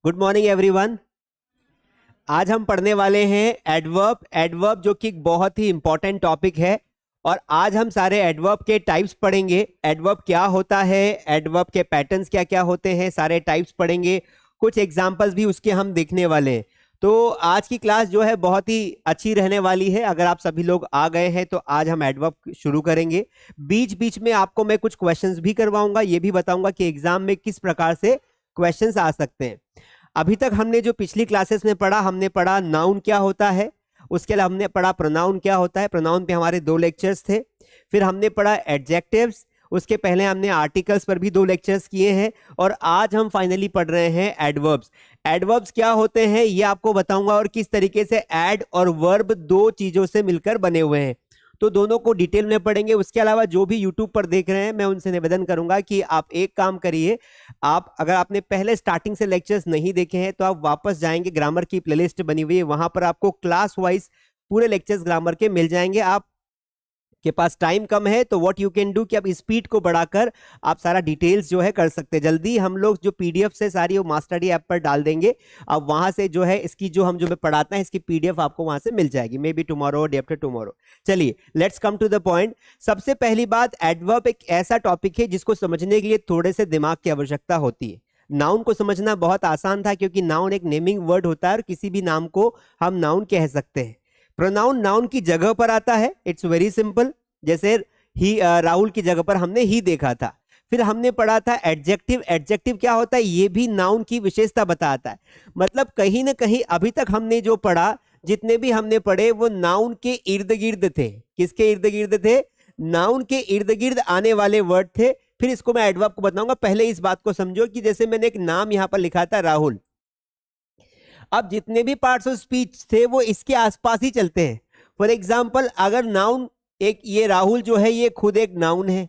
Good morning everyone. आज हम पढ़ने वाले हैं एडवर्ब। एडवर्ब जो कि बहुत ही इंपॉर्टेंट टॉपिक है और आज हम सारे एडवर्ब के टाइप्स पढ़ेंगे। एडवर्ब क्या होता है, एडवर्ब के पैटर्न्स क्या क्या होते हैं, सारे टाइप्स पढ़ेंगे। कुछ एग्जांपल्स भी उसके हम देखने वाले हैं। तो आज की क्लास जो है बहुत ही अच्छी रहने वाली है। अगर आप सभी लोग आ गए हैं तो आज हम एडवर्ब शुरू करेंगे। बीच बीच में आपको मैं कुछ क्वेश्चंस भी करवाऊंगा, ये भी बताऊंगा कि एग्जाम में किस प्रकार से क्वेश्चंस आ सकते हैं। अभी तक हमने जो पिछली क्लासेस में पढ़ा, हमने पढ़ा नाउन क्या होता है, उसके अलावा हमने पढ़ा प्रोनाउन क्या होता है। प्रोनाउन पे हमारे 2 लेक्चर्स थे। फिर हमने पढ़ा एडजेक्टिव्स, उसके पहले हमने आर्टिकल्स पर भी 2 लेक्चर्स किए हैं और आज हम फाइनली पढ़ रहे हैं एडवर्ब्स। एडवर्ब्स क्या होते हैं ये आपको बताऊंगा और किस तरीके से एड और वर्ब 2 चीजों से मिलकर बने हुए हैं, तो दोनों को डिटेल में पढ़ेंगे। उसके अलावा जो भी यूट्यूब पर देख रहे हैं मैं उनसे निवेदन करूंगा कि आप एक काम करिए, आप अगर आपने पहले स्टार्टिंग से लेक्चर्स नहीं देखे हैं तो आप वापस जाएंगे, ग्रामर की प्लेलिस्ट बनी हुई है, वहां पर आपको क्लास वाइज पूरे लेक्चर्स ग्रामर के मिल जाएंगे। आप के पास टाइम कम है तो व्हाट यू कैन डू कि आप स्पीड को बढ़ाकर आप सारा डिटेल्स जो है कर सकते हैं। जल्दी हम लोग जो पीडीएफ से सारी वो मास्टर डी ऐप पर डाल देंगे, अब वहां से जो है इसकी जो हम जो मैं पढ़ाते हैं इसकी पीडीएफ आपको वहां से मिल जाएगी, maybe tomorrow, day after tomorrow. चलिए let's come to the point. सबसे पहली बात, एडवर्ब एक ऐसा टॉपिक है जिसको समझने के लिए थोड़े से दिमाग की आवश्यकता होती है। नाउन को समझना बहुत आसान था क्योंकि नाउन एक नेमिंग वर्ड होता है और किसी भी नाम को हम नाउन कह सकते हैं। प्रोनाउन नाउन की जगह पर आता है, इट्स वेरी सिंपल। जैसे ही राहुल की जगह पर हमने ही देखा था। फिर हमने पढ़ा था एडजेक्टिव। एडजेक्टिव क्या होता है, ये भी नाउन की विशेषता बताता है। मतलब कहीं ना कहीं अभी तक हमने जो पढ़ा, जितने भी हमने पढ़े वो नाउन के इर्द गिर्द थे। किसके इर्द गिर्द थे? नाउन के इर्द गिर्द आने वाले वर्ड थे। फिर इसको मैं एडवर्ब को बताऊंगा। पहले इस बात को समझो कि जैसे मैंने एक नाम यहां पर लिखा था राहुल, अब जितने भी पार्ट्स ऑफ स्पीच थे वो इसके आसपास ही चलते हैं। फॉर एग्जाम्पल, अगर नाउन एक, ये राहुल जो है ये खुद एक नाउन है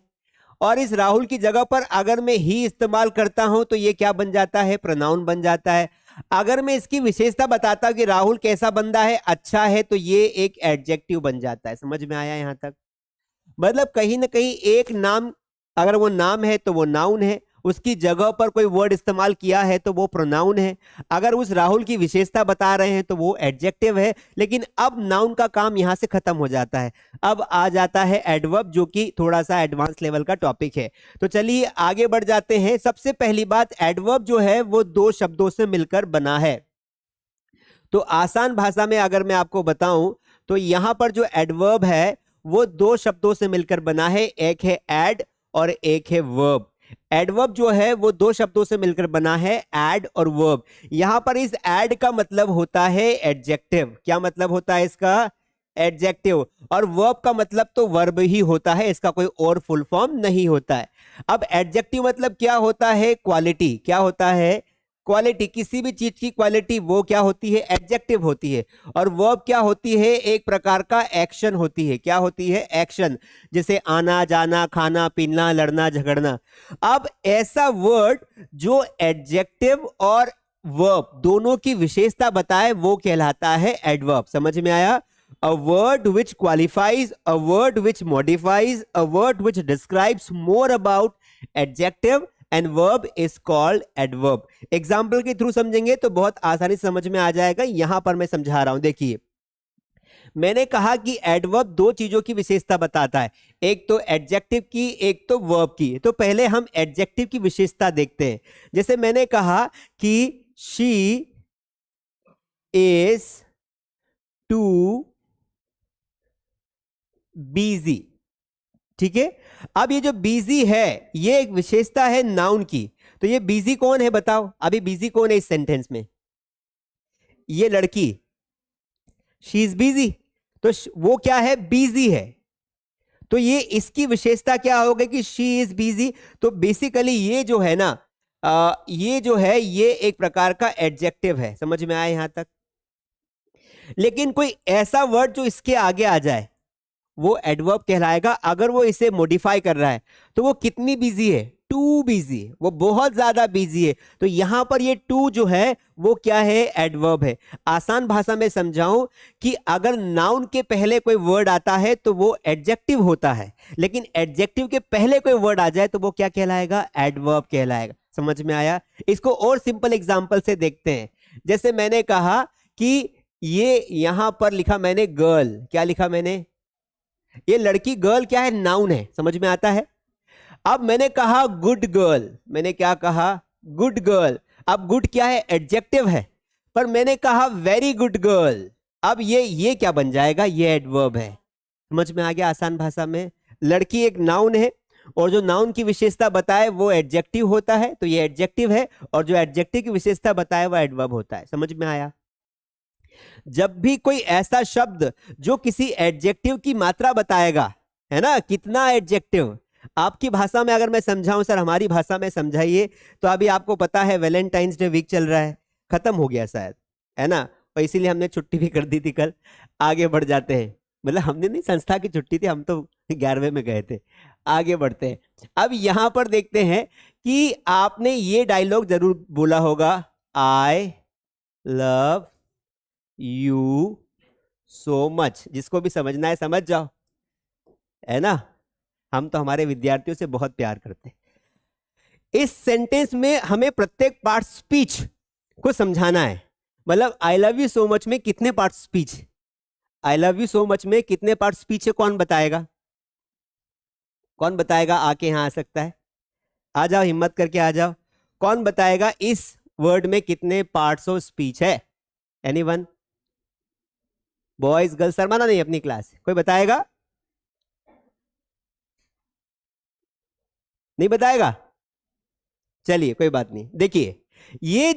और इस राहुल की जगह पर अगर मैं ही इस्तेमाल करता हूं तो ये क्या बन जाता है? प्रोनाउन बन जाता है। अगर मैं इसकी विशेषता बताता हूं कि राहुल कैसा बंदा है, अच्छा है, तो ये एक एडजेक्टिव बन जाता है। समझ में आया यहां तक? मतलब कहीं ना कहीं एक नाम, अगर वो नाम है तो वो नाउन है, उसकी जगह पर कोई वर्ड इस्तेमाल किया है तो वो प्रोनाउन है। अगर उस राहुल की विशेषता बता रहे हैं तो वो एडजेक्टिव है। लेकिन अब नाउन का काम यहां से खत्म हो जाता है, अब आ जाता है एडवर्ब, जो कि थोड़ा सा एडवांस लेवल का टॉपिक है। तो चलिए आगे बढ़ जाते हैं। सबसे पहली बात, एडवर्ब जो है वो 2 शब्दों से मिलकर बना है। तो आसान भाषा में अगर मैं आपको बताऊं तो यहां पर जो एडवर्ब है वो 2 शब्दों से मिलकर बना है, एक है एड और एक है वर्ब। एडवर्ब जो है वो 2 शब्दों से मिलकर बना है, एड और वर्ब। यहां पर इस एड का मतलब होता है एडजेक्टिव। क्या मतलब होता है इसका? एडजेक्टिव। और वर्ब का मतलब तो वर्ब ही होता है, इसका कोई और फुल फॉर्म नहीं होता है। अब एडजेक्टिव मतलब क्या होता है? क्वालिटी। क्या होता है? क्वालिटी। किसी भी चीज की क्वालिटी वो क्या होती है? एडजेक्टिव होती है। और वर्ब क्या होती है? एक प्रकार का एक्शन होती है। क्या होती है? एक्शन। जैसे आना जाना, खाना पीना, लड़ना झगड़ना। अब ऐसा वर्ड जो एडजेक्टिव और वर्ब दोनों की विशेषता बताए वो कहलाता है एडवर्ब। समझ में आया? A word which qualifies, a word which modifies, a word which describes more about adjective and verb is called adverb. Example के थ्रू समझेंगे तो बहुत आसानी से समझ में आ जाएगा। यहां पर मैं समझा रहा हूं, देखिए मैंने कहा कि एडवर्ब 2 चीजों की विशेषता बताता है, एक तो एडजेक्टिव की, एक तो वर्ब की। तो पहले हम एडजेक्टिव की विशेषता देखते हैं। जैसे मैंने कहा कि शी इज टू बिजी। ठीक है, अब ये जो बिजी है ये एक विशेषता है नाउन की। तो ये बिजी कौन है बताओ? अभी बिजी कौन है इस सेंटेंस में? ये लड़की, शी इज बिजी। तो वो क्या है? बिजी है। तो ये इसकी विशेषता क्या हो गई कि शी इज बिजी। तो बेसिकली ये जो है ना, ये जो है ये एक प्रकार का एडजेक्टिव है। समझ में आया यहां तक? लेकिन कोई ऐसा वर्ड जो इसके आगे आ जाए वो एडवर्ब कहलाएगा। अगर वो इसे मॉडिफाई कर रहा है तो वो कितनी बिजी है? टू बिजी, वो बहुत ज्यादा बिजी है। तो यहां पर ये टू जो है वो क्या है? एडवर्ब है। आसान भाषा में समझाऊं कि अगर नाउन के पहले कोई वर्ड आता है तो वो एडजेक्टिव होता है, लेकिन एडजेक्टिव के पहले कोई वर्ड आ जाए तो वो क्या कहलाएगा? एडवर्ब कहलाएगा। समझ में आया? इसको और सिंपल एग्जांपल से देखते हैं। जैसे मैंने कहा कि ये यहां पर लिखा मैंने गर्ल, क्या लिखा मैंने? ये लड़की गर्ल क्या है? नाउन है, समझ में आता है? अब मैंने कहा गुड गर्ल, मैंने क्या कहा? Good girl. अब गुड क्या है? एडजेक्टिव है। पर मैंने कहा वेरी गुड गर्ल, अब ये क्या बन जाएगा? ये एडवर्ब है। समझ में आ गया? आसान भाषा में लड़की एक नाउन है और जो नाउन की विशेषता बताए वो एडजेक्टिव होता है, तो ये एडजेक्टिव है, और जो एडजेक्टिव की विशेषता बताए वो एडवर्ब होता है। समझ में आया? जब भी कोई ऐसा शब्द जो किसी एडजेक्टिव की मात्रा बताएगा, है ना, कितना एडजेक्टिव, आपकी भाषा में अगर मैं समझाऊं, सर हमारी भाषा में समझाइए, तो अभी आपको पता है वैलेंटाइंस डे वीक चल रहा है, खत्म हो गया शायद, है ना, और इसीलिए हमने छुट्टी भी कर दी थी कल। आगे बढ़ जाते हैं, मतलब हमने नहीं, संस्था की छुट्टी थी, हम तो 11वें में गए थे। आगे बढ़ते हैं। अब यहां पर देखते हैं कि आपने ये डायलॉग जरूर बोला होगा, आई लव यू सो मच। जिसको भी समझना है समझ जाओ, है ना, हम तो हमारे विद्यार्थियों से बहुत प्यार करते हैं। इस सेंटेंस में हमें प्रत्येक पार्ट स्पीच को समझाना है। मतलब आई लव यू सो मच में कितने part speech? I love you so much में कितने पार्ट स्पीच है? कौन बताएगा? कौन बताएगा? आके यहां आ सकता है, आ जाओ, हिम्मत करके आ जाओ। कौन बताएगा इस वर्ड में कितने पार्ट्स ऑफ स्पीच है? एनीवन? बॉयज गर्ल्स, शर्माना नहीं अपनी क्लास, कोई बताएगा? नहीं बताएगा? चलिए कोई बात नहीं। देखिए ये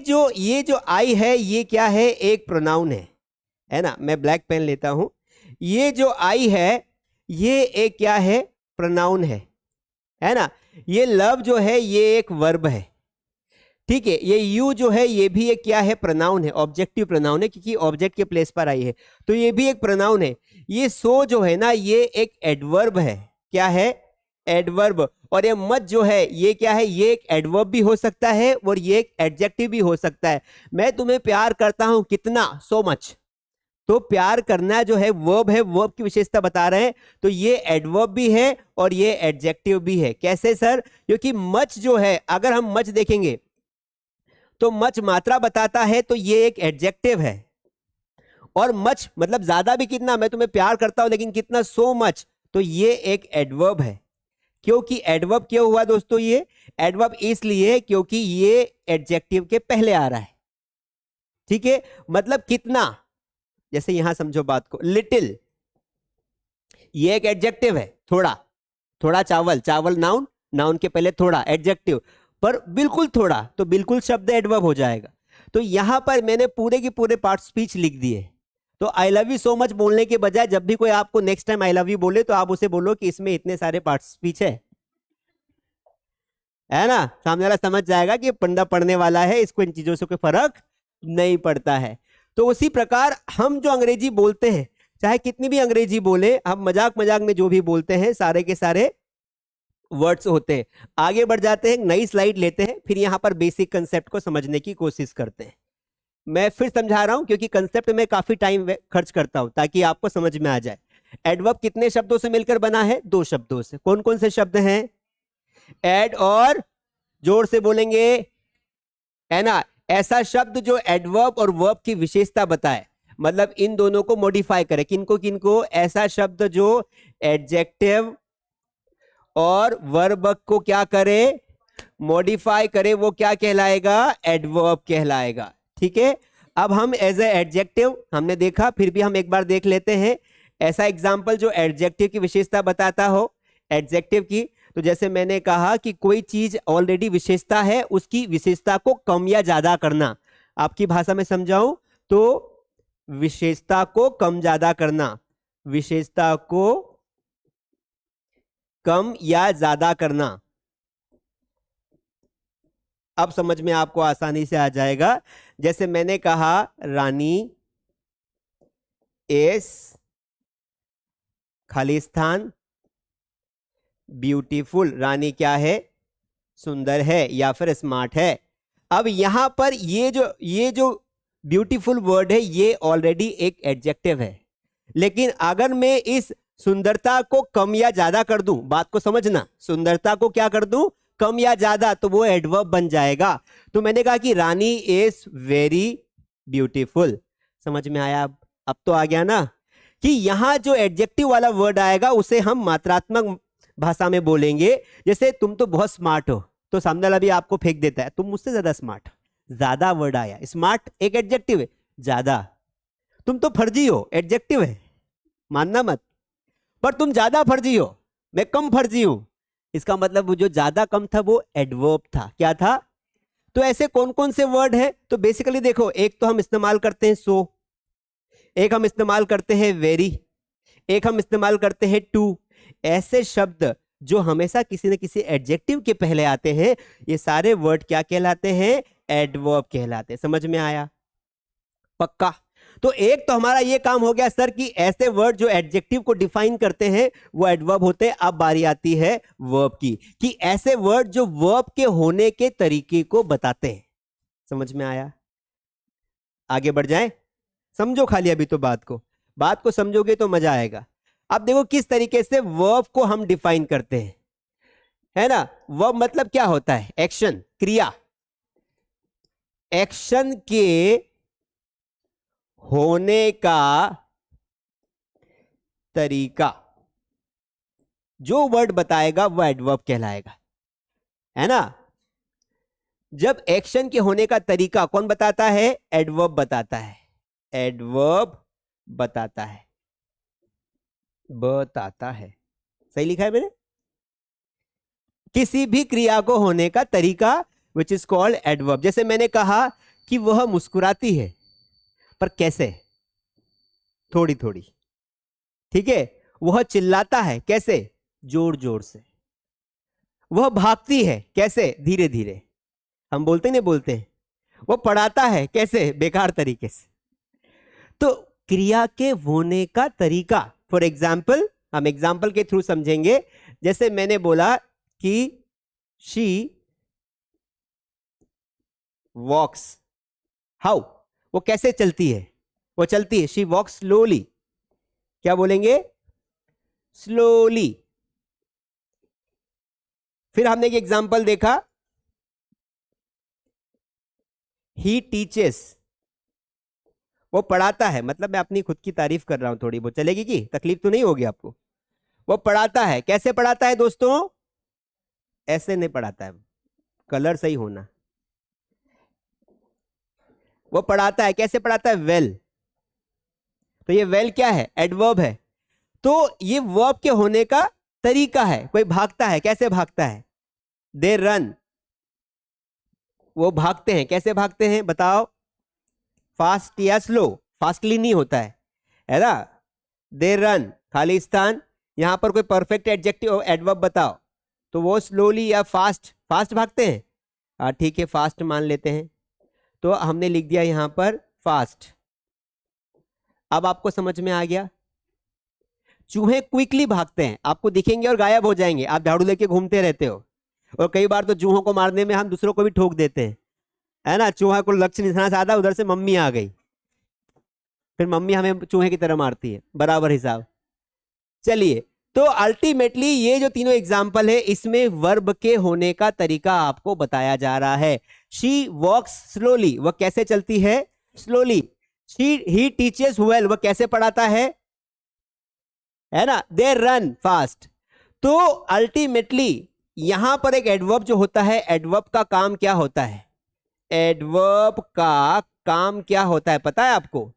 जो आई है, ये क्या है? एक प्रोनाउन है ना। मैं ब्लैक पेन लेता हूं। ये जो आई है ये एक क्या है? प्रोनाउन है ना। ये लव जो है ये एक वर्ब है, ठीक है। ये यू जो है ये भी एक क्या है? प्रोनाउन है, ऑब्जेक्टिव प्रोनाउन है, क्योंकि ऑब्जेक्ट के प्लेस पर आई है, तो ये भी एक प्रोनाउन है। ये सो जो है ना ये एक एडवर्ब है। क्या है? एडवर्ब। और ये मच जो है ये क्या है? ये एक एडवर्ब भी हो सकता है और ये एक एडजेक्टिव भी हो सकता है। मैं तुम्हें प्यार करता हूं कितना? So much. तो प्यार करना जो है वर्ब है, वर्ब की विशेषता बता रहे हैं, तो ये एडवर्ब भी है और ये एडजेक्टिव भी है। कैसे सर? क्योंकि मच जो है, अगर हम मच देखेंगे तो मच मात्रा बताता है, तो ये एक एडजेक्टिव है। और मच मतलब ज्यादा भी, कितना? मैं तुम्हें प्यार करता हूं लेकिन कितना? सो मच, तो ये एक एडवर्ब है। क्योंकि एडवर्ब क्यों हुआ दोस्तों? ये एडवर्ब इसलिए क्योंकि ये एडजेक्टिव के पहले आ रहा है, ठीक है। मतलब कितना, जैसे यहां समझो बात को, लिटिल, ये एक एडजेक्टिव है। थोड़ा, थोड़ा चावल, चावल नाउन, नाउन के पहले थोड़ा एडजेक्टिव, पर बिल्कुल थोड़ा, तो बिल्कुल शब्द एडवर्ब हो जाएगा। तो यहां पर मैंने पूरे के पूरे पार्ट स्पीच लिख दिए। तो आई लव यू सो मच बोलने के बजाय जब भी कोई आपको next time I love you बोले तो आप उसे बोलो कि इसमें इतने सारे पार्ट स्पीच है ना। सामने वाला समझ जाएगा कि बंदा पढ़ने वाला है, इसको इन चीजों से कोई फर्क नहीं पड़ता है। तो उसी प्रकार हम जो अंग्रेजी बोलते हैं, चाहे कितनी भी अंग्रेजी बोले, हम मजाक मजाक में जो भी बोलते हैं सारे के सारे वर्ड्स होते हैं। आगे बढ़ जाते हैं, नई स्लाइड लेते हैं, फिर यहां पर बेसिक कंसेप्ट को समझने की कोशिश करते हैं। मैं फिर समझा रहा हूं क्योंकि कंसेप्ट में काफी टाइम खर्च करता हूं ताकि आपको समझ में आ जाए। एडवर्ब कितने शब्दों से मिलकर बना है? 2 शब्दों से। कौन कौन से शब्द हैं? एड और, जोर से बोलेंगे, है ना, ऐसा शब्द जो एडवर्ब और वर्ब की विशेषता बताए, मतलब इन दोनों को मॉडिफाई करे। किनको किनको? ऐसा शब्द जो एडजेक्टिव और वर्ब को क्या करे? मॉडिफाई करे, वो क्या कहलाएगा? एडवर्ब कहलाएगा, ठीक है। अब हम एज ए एडजेक्टिव हमने देखा, फिर भी हम एक बार देख लेते हैं ऐसा एग्जाम्पल जो एडजेक्टिव की विशेषता बताता हो। एडजेक्टिव की, तो जैसे मैंने कहा कि कोई चीज ऑलरेडी विशेषता है, उसकी विशेषता को कम या ज्यादा करना। आपकी भाषा में समझाऊं तो विशेषता को कम ज्यादा करना, विशेषता को कम या ज्यादा करना। अब समझ में आपको आसानी से आ जाएगा। जैसे मैंने कहा रानी इज खालिस्तान ब्यूटीफुल। रानी क्या है? सुंदर है या फिर स्मार्ट है। अब यहां पर ये जो ब्यूटीफुल वर्ड है ये ऑलरेडी एक एडजेक्टिव है, लेकिन अगर मैं इस सुंदरता को कम या ज्यादा कर दूं, बात को समझना, सुंदरता को क्या कर दूं? कम या ज्यादा, तो वो एडवर्ब बन जाएगा। तो मैंने कहा कि रानी इज वेरी ब्यूटीफुल। समझ में आया? अब तो आ गया ना कि यहां जो एडजेक्टिव वाला वर्ड आएगा उसे हम मात्रात्मक भाषा में बोलेंगे। जैसे तुम तो बहुत स्मार्ट हो, तो सामने वाला भी आपको फेंक देता है, तुम मुझसे ज्यादा स्मार्ट हो। ज्यादा वर्ड आया, स्मार्ट एक एडजेक्टिव है, ज्यादा। तुम तो फर्जी हो, एडजेक्टिव है, मानना मत, पर तुम ज्यादा फर्जी हो, मैं कम फर्जी हूं। इसका मतलब वो जो ज्यादा कम था वो एडवर्ब था। क्या था? तो ऐसे कौन कौन से वर्ड है? तो बेसिकली देखो, एक तो हम इस्तेमाल करते हैं सो, एक हम इस्तेमाल करते हैं वेरी, एक हम इस्तेमाल करते हैं टू। ऐसे शब्द जो हमेशा किसी न किसी एडजेक्टिव के पहले आते हैं, ये सारे वर्ड क्या कहलाते हैं? एडवर्ब कहलाते हैं। समझ में आया? पक्का? तो एक तो हमारा ये काम हो गया सर कि ऐसे वर्ड जो एडजेक्टिव को डिफाइन करते हैं वो एडवर्ब होते हैं। अब बारी आती है वर्ब की, कि ऐसे वर्ड जो वर्ब के होने के तरीके को बताते हैं। समझ में आया? आगे बढ़ जाएं? समझो खाली अभी तो बात को समझोगे तो मजा आएगा। अब देखो किस तरीके से वर्ब को हम डिफाइन करते हैं, है ना? वर्ब मतलब क्या होता है? एक्शन, क्रिया, एक्शन के होने का तरीका। जो वर्ड बताएगा वो एडवर्ब कहलाएगा, है ना? जब एक्शन के होने का तरीका कौन बताता है? एडवर्ब बताता है। एडवर्ब बताता है, बताता है। सही लिखा है मैंने? किसी भी क्रिया को होने का तरीका विच इज कॉल्ड एडवर्ब। जैसे मैंने कहा कि वह मुस्कुराती है, पर कैसे? थोड़ी थोड़ी। ठीक है? वह चिल्लाता है, कैसे? जोर जोर से। वह भागती है, कैसे? धीरे धीरे। हम बोलते नहीं बोलते हैं? वो पढ़ाता है, कैसे? बेकार तरीके से। तो क्रिया के होने का तरीका, फॉर एग्जाम्पल, हम एग्जाम्पल के थ्रू समझेंगे। जैसे मैंने बोला कि शी वॉक्स, हाउ? वो कैसे चलती है? वो चलती है, शी वॉक्स स्लोली। क्या बोलेंगे? स्लोली। फिर हमने एक एग्जाम्पल देखा, ही टीचेस, वो पढ़ाता है। मतलब मैं अपनी खुद की तारीफ कर रहा हूं थोड़ी बहुत, चलेगी? की तकलीफ तो नहीं होगी आपको? वो पढ़ाता है, कैसे पढ़ाता है दोस्तों? ऐसे नहीं पढ़ाता है, कलर सही होना। वो पढ़ाता है, कैसे पढ़ाता है? वेल। तो ये वेल क्या है? एडवर्ब है। तो ये वर्ब के होने का तरीका है। कोई भागता है, कैसे भागता है? दे रन, वो भागते हैं, कैसे भागते हैं? बताओ, फास्ट या स्लो? फास्टली नहीं होता है ना? दे रन, खाली स्थान। यहां पर कोई परफेक्ट एडजेक्टिव एडवर्ब बताओ, तो वो स्लोली या फास्ट, फास्ट भागते हैं। हाँ ठीक है, फास्ट मान लेते हैं। तो हमने लिख दिया यहां पर फास्ट। अब आपको समझ में आ गया? चूहे क्विकली भागते हैं, आपको दिखेंगे और गायब हो जाएंगे। आप झाड़ू लेके घूमते रहते हो, और कई बार तो चूहों को मारने में हम दूसरों को भी ठोक देते हैं, है ना? चूहा को लक्ष्य निशाना साधा, उधर से मम्मी आ गई, फिर मम्मी हमें चूहे की तरह मारती है, बराबर हिसाब। चलिए, तो अल्टीमेटली ये जो तीनों एग्जाम्पल है, इसमें वर्ब के होने का तरीका आपको बताया जा रहा है। शी वॉक्स स्लोली, वह कैसे चलती है? स्लोली। ही टीचेस वेल, वह कैसे पढ़ाता है ना? They run fast. तो अल्टीमेटली यहां पर एक एडवर्ब जो होता है, एडवर्ब का काम क्या होता है? एडवर्ब का काम क्या होता है पता है आपको?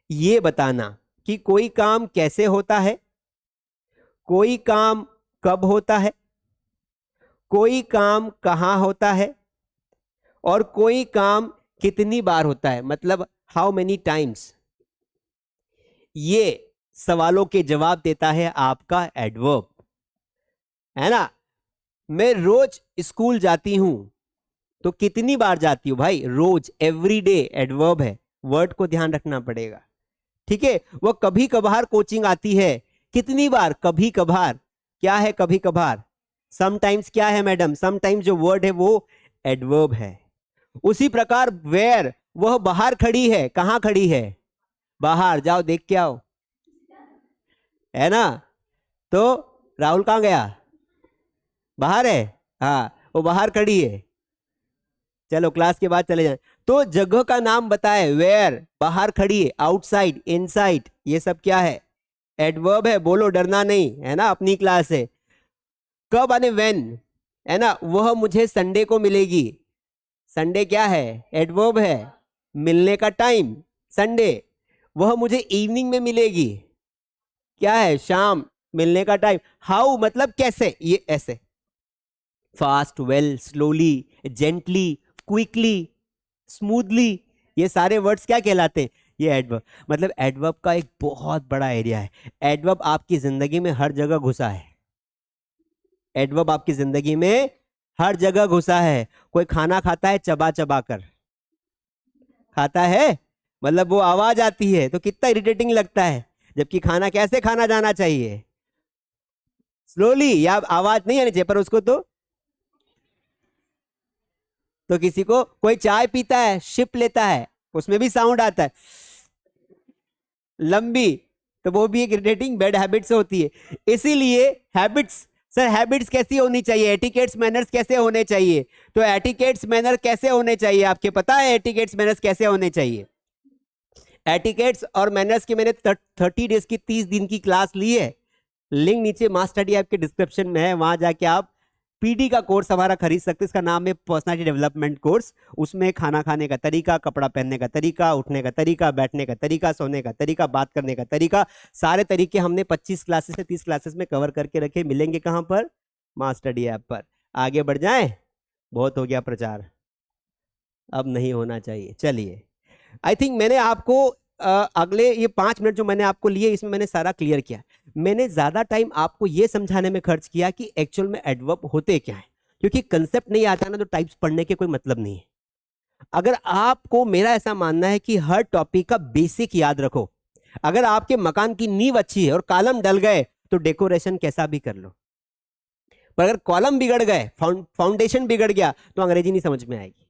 ये बताना कि कोई काम कैसे होता है, कोई काम कब होता है, कोई काम कहां होता है, और कोई काम कितनी बार होता है, मतलब हाउ मेनी टाइम्स। ये सवालों के जवाब देता है आपका एडवर्ब, है ना? मैं रोज स्कूल जाती हूं, तो कितनी बार जाती हूं भाई? रोज, एवरी डे एडवर्ब है, वर्ड को ध्यान रखना पड़ेगा। ठीक है? वो कभी कभार कोचिंग आती है, कितनी बार? कभी कभार। क्या है कभी कभार? समटाइम्स। क्या है मैडम? समटाइम्स जो वर्ड है वो एडवर्ब है। उसी प्रकार वेयर, वह बाहर खड़ी है, कहां खड़ी है? बाहर, जाओ देख के आओ, है ना? तो राहुल कहां गया? बाहर है। हाँ, वो बाहर खड़ी है। चलो क्लास के बाद चले जाएं। तो जगह का नाम बताए, वेयर बाहर खड़ी है, आउटसाइड, इनसाइड, ये सब क्या है? एडवर्ब है। बोलो, डरना नहीं है ना, अपनी क्लास है। कब आने, व्हेन, है ना। वह मुझे संडे को मिलेगी। संडे क्या है? एडवर्ब है। मिलने का टाइम संडे। वह मुझे इवनिंग में मिलेगी, क्या है? शाम। मिलने का टाइम। हाउ मतलब कैसे, ये ऐसे। Fast, well, slowly, gently, quickly, smoothly, ये सारे वर्ड्स क्या कहलाते हैं? ये एडवर्ब। मतलब एडवर्ब का एक बहुत बड़ा एरिया है। एडवर्ब आपकी जिंदगी में हर जगह घुसा है। एडवर्ब आपकी जिंदगी में हर जगह घुसा है। कोई खाना खाता है चबा चबा कर खाता है, मतलब वो आवाज आती है तो कितना इरिटेटिंग लगता है, जबकि खाना कैसे खाना जाना चाहिए? स्लोली, या आवाज नहीं आनी चाहिए, पर उसको तो किसी को, कोई चाय पीता है, शिप लेता है, उसमें भी साउंड आता है लंबी, तो वो भी एक इरिटेटिंग बैड हैबिट से होती है। इसीलिए हैबिट्स, सर हैबिट्स कैसी होनी चाहिए? एटिकेट्स मैनर्स कैसे होने चाहिए? तो एटिकेट्स मैनर कैसे होने चाहिए, आपके पता है एटिकेट्स मैनर्स कैसे होने चाहिए? एटिकेट्स और मैनर्स की मैंने 30 डेज की 30 दिन की क्लास ली है। लिंक नीचे मास स्टडी ऐप के डिस्क्रिप्शन में है, वहां जाके आप पीडी का कोर्स हमारा खरीद सकते हैं। इसका नाम है पर्सनालिटी डेवलपमेंट कोर्स। उसमें खाना खाने का तरीका, कपड़ा पहनने का तरीका, उठने का तरीका, बैठने का तरीका, सोने का तरीका, बात करने का तरीका, सारे तरीके हमने 25 क्लासेस से 30 क्लासेस में कवर करके रखे। मिलेंगे कहां पर? मास स्टडी ऐप पर। आगे बढ़ जाएं, बहुत हो गया प्रचार, अब नहीं होना चाहिए। चलिए, आई थिंक मैंने आपको अगले ये 5 मिनट जो मैंने आपको लिए, इसमें मैंने सारा क्लियर किया। मैंने ज्यादा टाइम आपको ये समझाने में खर्च किया कि एक्चुअल में एडवर्ब होते क्या है, क्योंकि कंसेप्ट नहीं आता ना तो टाइप्स पढ़ने के कोई मतलब नहीं है। अगर आपको, मेरा ऐसा मानना है कि हर टॉपिक का बेसिक याद रखो। अगर आपके मकान की नींव अच्छी है और कॉलम डल गए तो डेकोरेशन कैसा भी कर लो, पर अगर कॉलम बिगड़ गए, फाउंडेशन बिगड़ गया, तो अंग्रेजी नहीं समझ में आएगी।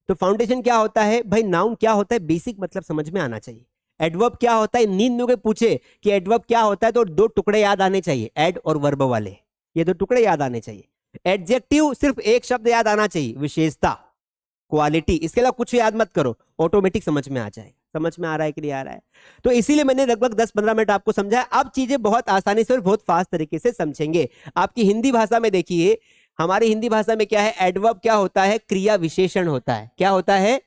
तो फाउंडेशन क्या होता है भाई? नाउन क्या होता है? बेसिक मतलब समझ में आना चाहिए। एडवर्ब क्या होता है? नींद में कोई पूछे कि एडवर्ब क्या होता है तो 2 टुकड़े याद आने चाहिए, एड और वर्ब वाले, ये 2 टुकड़े याद आने चाहिए। एडजेक्टिव सिर्फ एक शब्द याद आना चाहिए, विशेषता, क्वालिटी। इसके अलावा कुछ याद मत करो, ऑटोमेटिक समझ में आ जाएगा। समझ में आ रहा है कि नहीं आ रहा है? तो इसीलिए मैंने लगभग 10-15 मिनट आपको समझाया। अब चीजें बहुत आसानी से और बहुत फास्ट तरीके से समझेंगे। आपकी हिंदी भाषा में देखिए, हमारी हिंदी भाषा में क्या है? एडवर्ब क्या होता है? क्रिया विशेषण होता है। क्या होता है?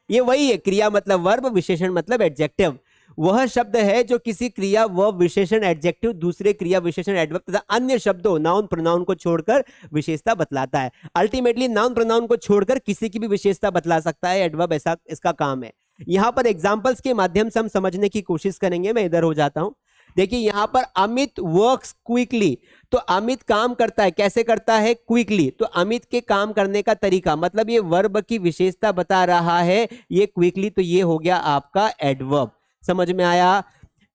ये वही है, क्रिया मतलब वर्ब, विशेषण मतलब एडजेक्टिव। वह शब्द है जो किसी क्रिया वर्ब विशेषण एडजेक्टिव दूसरे क्रिया विशेषण एडवर्ब तथा अन्य शब्दों नाउन प्रोनाउन को छोड़कर विशेषता बतलाता है। अल्टीमेटली नाउन प्रोनाउन को छोड़कर किसी की भी विशेषता बतला सकता है एडवर्ब, ऐसा इसका काम है। यहां पर एग्जांपल्स के माध्यम से हम समझने की कोशिश करेंगे। मैं इधर हो जाता हूं। देखिए यहां पर अमित वर्क्स क्विकली, तो अमित काम करता है, कैसे करता है? क्विकली। तो अमित के काम करने का तरीका, मतलब ये वर्ब की विशेषता बता रहा है, ये क्विकली, तो ये हो गया आपका एडवर्ब। समझ में आया?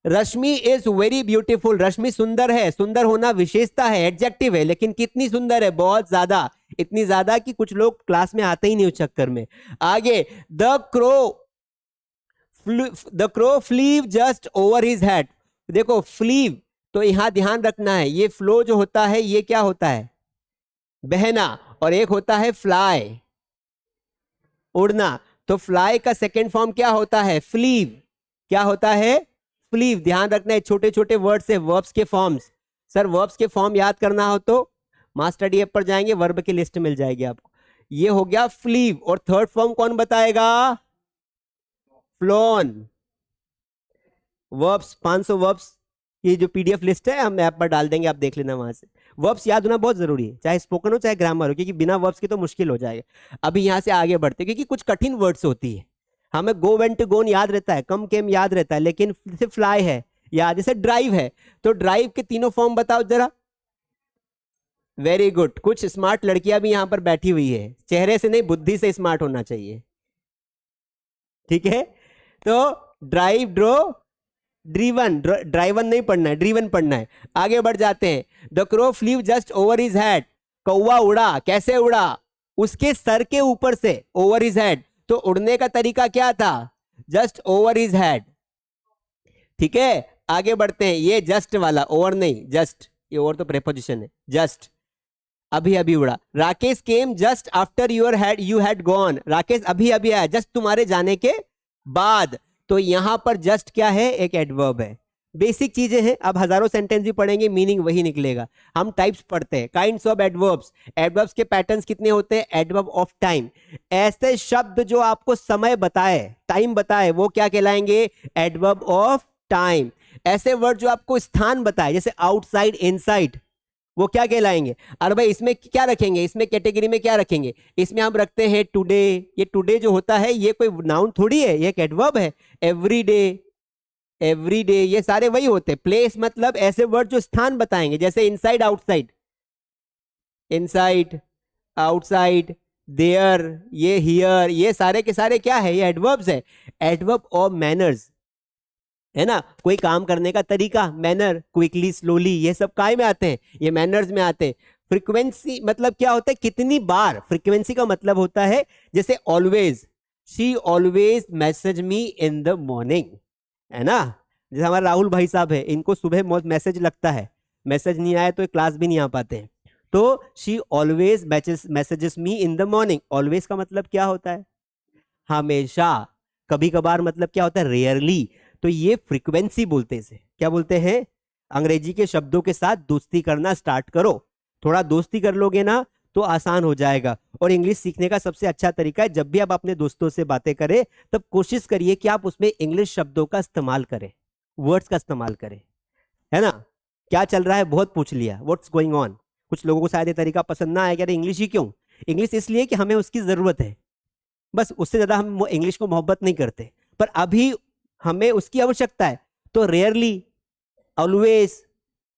रश्मि इज वेरी ब्यूटीफुल, रश्मि सुंदर है। सुंदर होना विशेषता है, एडजेक्टिव है, लेकिन कितनी सुंदर है? बहुत ज्यादा, इतनी ज्यादा कि कुछ लोग क्लास में आते ही नहीं उस चक्कर में। आगे, the crow flew just over his head. देखो फ्लीव, तो यहां ध्यान रखना है, ये फ्लो जो होता है ये क्या होता है? बहना। और एक होता है फ्लाई, उड़ना। तो फ्लाई का सेकेंड फॉर्म क्या होता है? फ्लीव। क्या होता है? फ्लीव। ध्यान रखना है, छोटे छोटे वर्ड्स है, वर्ब्स के फॉर्म्स। सर वर्ब्स के फॉर्म याद करना हो तो मास स्टडी ऐप पर जाएंगे, वर्ब की लिस्ट मिल जाएगी आपको। ये हो गया फ्लीव। और थर्ड फॉर्म कौन बताएगा? फ्लोन। वर्ब्स 500 वर्ब्स, ये जो पीडीएफ लिस्ट है हम ऐप पर डाल देंगे, आप देख लेना वहां से। वर्ब्स याद होना बहुत जरूरी है, चाहे स्पोकन हो चाहे ग्रामर हो, क्योंकि बिना वर्ब्स के तो मुश्किल हो जाएगा। अभी यहां से आगे बढ़ते, क्योंकि कुछ कठिन वर्ड्स होती है। हमें गो वेंट टू गोन याद रहता है, कम केम याद रहता है, लेकिन सिर्फ फ्लाई है याद। जैसे ड्राइव है, तो ड्राइव के तीनों फॉर्म बताओ जरा। Very good. कुछ स्मार्ट लड़कियां भी यहां पर बैठी हुई है, चेहरे से नहीं बुद्धि से स्मार्ट होना चाहिए, ठीक है? तो ड्राइव, ड्रो, ड्रीवन, ड्राइवन नहीं पढ़ना है, ड्रीवन पढ़ना है। आगे बढ़ जाते हैं। The crow flew just over his head, कौवा उड़ा, कैसे उड़ा? उसके सर के ऊपर से, ओवर हिज हेड। तो उड़ने का तरीका क्या था? जस्ट ओवर हिज हेड, ठीक है? आगे बढ़ते हैं, ये जस्ट वाला, ओवर नहीं, जस्ट, ये ओवर तो प्रेपोजिशन है, जस्ट। अभी अभी उड़ा। राकेश केम just after you had gone, Rakesh अभी अभी आया जस्ट तुम्हारे जाने के बाद। तो यहां पर जस्ट क्या है, एक एडवर्ब है। बेसिक चीजें हैं, अब हजारों सेंटेंस भी पढ़ेंगे मीनिंग वही निकलेगा। हम टाइप्स पढ़ते हैं, काइंड्स ऑफ एडवर्ब्स। एडवर्ब्स के पैटर्न्स कितने होते हैं? एडवर्ब ऑफ टाइम, ऐसे शब्द जो आपको समय बताए, टाइम बताए, वो क्या कहलाएंगे? Adverb of time. ऐसे वर्ड जो आपको स्थान बताए, जैसे आउटसाइड, इनसाइड, वो क्या कहलाएंगे? अरे भाई इसमें क्या रखेंगे, इसमें कैटेगरी में क्या रखेंगे? इसमें हम रखते हैं टुडे। ये टुडे जो होता है ये कोई नाउन थोड़ी है, ये एक एडवर्ब है। एवरीडे, एवरीडे, ये सारे वही होते हैं। प्लेस मतलब ऐसे वर्ड जो स्थान बताएंगे, जैसे inside, outside, inside, outside, there, ये हियर, ये सारे के सारे क्या है? ये एडवर्ब्स है। एडवर्ब ऑफ मैनर्स, है ना, कोई काम करने का तरीका, मैनर, क्विकली, स्लोली, ये सब काय में आते हैं? ये मैनर्स में आते हैं। फ्रीक्वेंसी मतलब क्या होता है? कितनी बार। फ्रीक्वेंसी का मतलब होता है, जैसे always, she always message me in the morning, है ना। जैसे हमारे राहुल भाई साहब है, इनको सुबह मैसेज लगता है, मैसेज नहीं आया तो क्लास भी नहीं आ पाते हैं। तो she always messages me in the morning. Always का मतलब क्या होता है? हमेशा। कभी कभार मतलब क्या होता है? रेयरली। तो ये फ्रीक्वेंसी बोलते हैं, इसे क्या बोलते हैं? अंग्रेजी के शब्दों के साथ दोस्ती करना स्टार्ट करो। थोड़ा दोस्ती कर लोगे ना तो आसान हो जाएगा। और इंग्लिश सीखने का सबसे अच्छा तरीका है, जब भी आप अपने दोस्तों से बातें करें तब कोशिश करिए कि आप उसमें इंग्लिश शब्दों का इस्तेमाल करें, वर्ड्स का इस्तेमाल करें, है ना। क्या चल रहा है बहुत पूछ लिया, व्हाट्स गोइंग ऑन। कुछ लोगों को शायद ये तरीका पसंद ना आए, कि अरे इंग्लिश ही क्यों? इंग्लिश इसलिए कि हमें उसकी जरूरत है, बस उससे ज्यादा हम इंग्लिश को मोहब्बत नहीं करते, पर अभी हमें उसकी आवश्यकता है। तो rarely, always,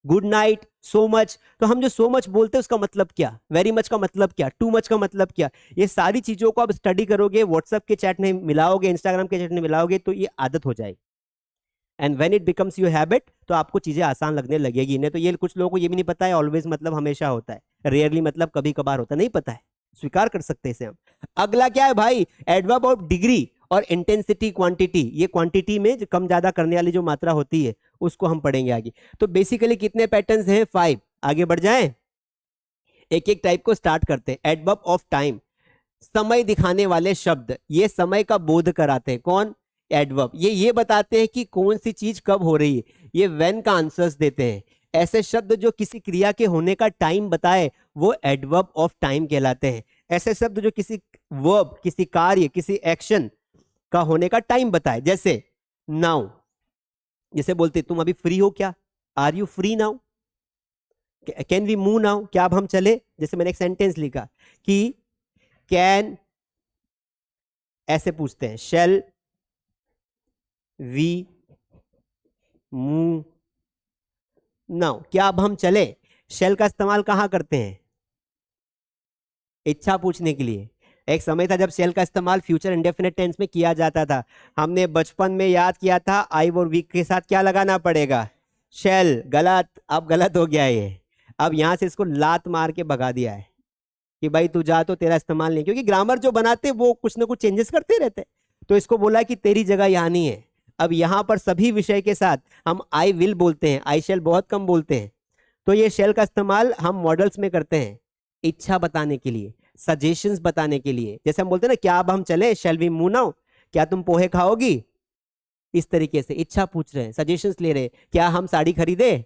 good night, so much. तो हम जो सो मच बोलते हैं उसका मतलब क्या, वेरी मच का मतलब क्या, टू मच का मतलब क्या, ये सारी चीजों को आप स्टडी करोगे, व्हाट्सएप के चैट में मिलाओगे, इंस्टाग्राम के चैट में मिलाओगे, तो ये आदत हो जाएगी। And when it becomes your habit, तो आपको चीजें आसान लगने लगेगी। नहीं तो ये कुछ लोगों को ये भी नहीं पता है ऑलवेज मतलब हमेशा होता है, रेयरली मतलब कभी कभार होता है, नहीं पता है, स्वीकार कर सकते हैं इसे हम। अगला क्या है भाई? एडवर्ब ऑफ डिग्री और इंटेंसिटी, क्वांटिटी। ये क्वांटिटी में जो कम ज्यादा करने वाली जो मात्रा होती है उसको हम पढ़ेंगे आगे। तो बेसिकली कितने पैटर्न्स हैं? 5। आगे बढ़ जाएं, एक एक टाइप को स्टार्ट करते हैं। एडवर्ब ऑफ टाइम, समय दिखाने वाले शब्द, ये समय का बोध कराते हैं। कौन? एडवर्ब। ये बताते हैं कि कौन सी चीज कब हो रही है। ये व्हेन का आंसर्स देते हैं। ऐसे शब्द जो किसी क्रिया के होने का टाइम बताए वो एडवर्ब ऑफ टाइम कहलाते हैं। ऐसे शब्द जो किसी वर्ब, किसी कार्य, किसी एक्शन का होने का टाइम बताए, जैसे नाउ, जैसे बोलते तुम अभी फ्री हो क्या? Are you free now? Can we move now? क्या अब हम चले? जैसे मैंने एक सेंटेंस लिखा कि कैन, ऐसे पूछते हैं, शेल वी मूव नाउ? क्या अब हम चले? शेल का इस्तेमाल कहां करते हैं? इच्छा पूछने के लिए। एक समय था जब शेल का इस्तेमाल फ्यूचर इंडेफिनिट टेंस में किया जाता था। हमने बचपन में याद किया था आई और वी के साथ क्या लगाना पड़ेगा? शेल। गलत, अब गलत हो गया ये। अब यहां से इसको लात मार के भगा दिया है कि भाई तू जा, तो तेरा इस्तेमाल नहीं, क्योंकि ग्रामर जो बनाते वो कुछ ना कुछ चेंजेस करते रहते। तो इसको बोला कि तेरी जगह यहां नहीं है। अब यहां पर सभी विषय के साथ हम आई विल बोलते हैं, आई शेल बहुत कम बोलते हैं। तो ये शेल का इस्तेमाल हम मॉडल्स में करते हैं इच्छा बताने के लिए, सजेशंस बताने के लिए। जैसे हम बोलते हैं ना, क्या अब हम चले? Shall we move now? क्या तुम पोहे खाओगी? इस तरीके से इच्छा पूछ रहे हैं, सजेशंस ले रहे हैं। क्या हम साड़ी खरीदे?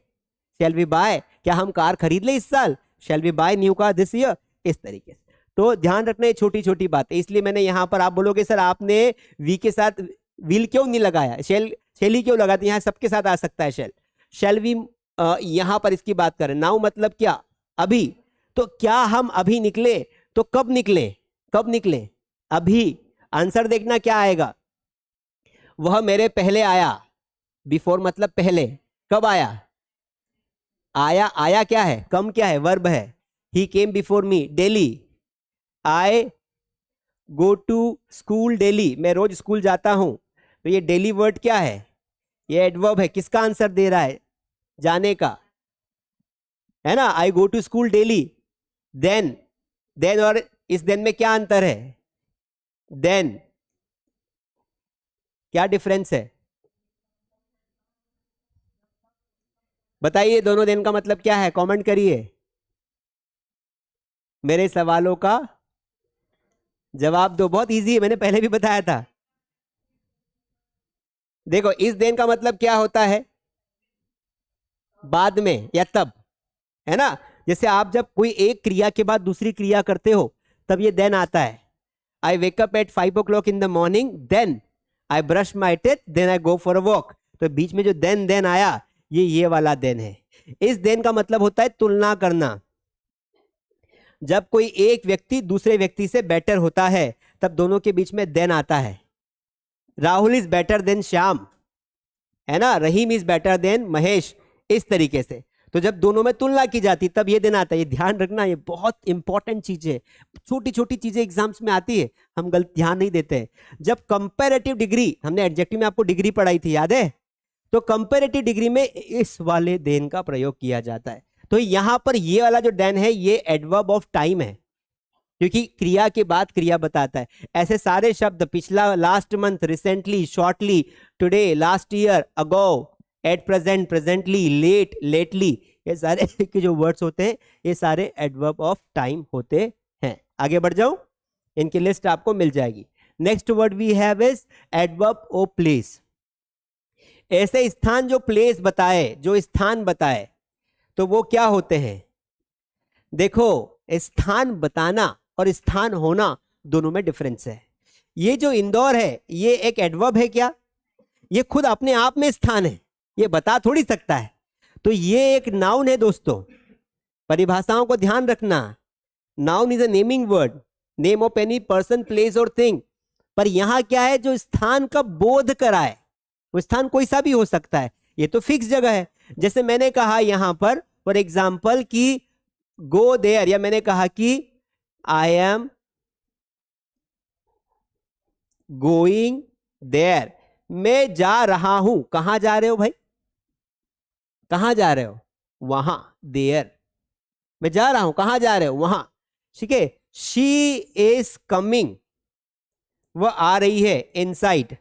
Shall we buy? क्या हम कार खरीद ले इस साल? Shall we buy new car this year? इस तरीके से। तो ध्यान रखना ये छोटी छोटी बातें। इसलिए मैंने यहां पर, आप बोलोगे सर आपने वी के साथ विल क्यों नहीं लगाया, शेल शेल ही क्यों लगाते? यहां सबके साथ आ सकता है शेल। शेल वी, यहां पर इसकी बात करें, नाउ मतलब क्या? अभी। तो क्या हम अभी निकले? तो कब निकले? कब निकले? अभी। आंसर देखना क्या आएगा। वह मेरे पहले आया, बिफोर मतलब पहले। कब आया? आया, आया क्या है? कम क्या है? वर्ब है। He came before me, daily. I go to school daily, मैं रोज स्कूल जाता हूं। तो ये डेली वर्ड क्या है? ये एडवर्ब है। किसका आंसर दे रहा है? जाने का, है ना। I go to school daily. Then, then और इस देन में क्या अंतर है? देन, क्या डिफरेंस है? बताइए, दोनों दिन का मतलब क्या है? कमेंट करिए। मेरे सवालों का जवाब दो। बहुत इजी है, मैंने पहले भी बताया था। देखो, इस देन का मतलब क्या होता है? बाद में या तब, है ना? जैसे आप जब कोई एक क्रिया के बाद दूसरी क्रिया करते हो, तब ये देन आता है। I wake up at 5 o'clock in the morning, then I brush my teeth, then I go for a walk. तो बीच में जो देन देन आया, ये वाला देन है। इस देन का मतलब होता है तुलना करना। जब कोई एक व्यक्ति दूसरे व्यक्ति से बेटर होता है, तब दोनों के बीच में देन आता है। Rahul is better than Shyam, है ना? रहीम इज बेटर देन महेश, इस तरीके से। तो जब दोनों में तुलना की जाती, तब ये दिन आता है। ये ध्यान रखना, ये बहुत इंपॉर्टेंट चीज है। छोटी छोटी चीजें एग्जाम्स में आती है, हम गलत ध्यान नहीं देते हैं। जब कंपैरेटिव डिग्री, हमने एडजेक्टिव में आपको डिग्री पढ़ाई थी, याद है? तो कंपैरेटिव डिग्री में इस वाले देन का प्रयोग किया जाता है। तो यहां पर ये वाला जो देन है, ये एडवर्ब ऑफ टाइम है, क्योंकि क्रिया के बाद क्रिया बताता है। ऐसे सारे शब्द, पिछला, last month, recently, shortly, today, last year, ago, at present, presently, late, lately, ये सारे के जो वर्ड्स होते हैं, ये सारे एडवर्ब ऑफ टाइम होते हैं। आगे बढ़ जाऊं, इनकी लिस्ट आपको मिल जाएगी। Next word we have is adverb of place. ऐसे स्थान जो प्लेस बताए, जो स्थान बताए, तो वो क्या होते हैं? देखो, स्थान बताना और स्थान होना, दोनों में डिफरेंस है। ये जो इंदौर है, ये एक एडवर्ब है क्या? ये खुद अपने आप में स्थान है, ये बता थोड़ी सकता है। तो ये एक नाउन है दोस्तों। परिभाषाओं को ध्यान रखना। Noun is a naming word, name of any person, place और थिंग। पर यहां क्या है? जो स्थान का बोध कराए। वो स्थान कोई सा भी हो सकता है, ये तो फिक्स जगह है। जैसे मैंने कहा यहां पर फॉर एग्जाम्पल कि गो देयर, या मैंने कहा कि आई एम गोइंग देयर, मैं जा रहा हूं। कहां जा रहे हो भाई? कहां जा रहे हो? वहां, देयर। मैं जा रहा हूं, कहां जा रहे हो? वहां। ठीक है। शी इज कमिंग, वो आ रही है, इनसाइड।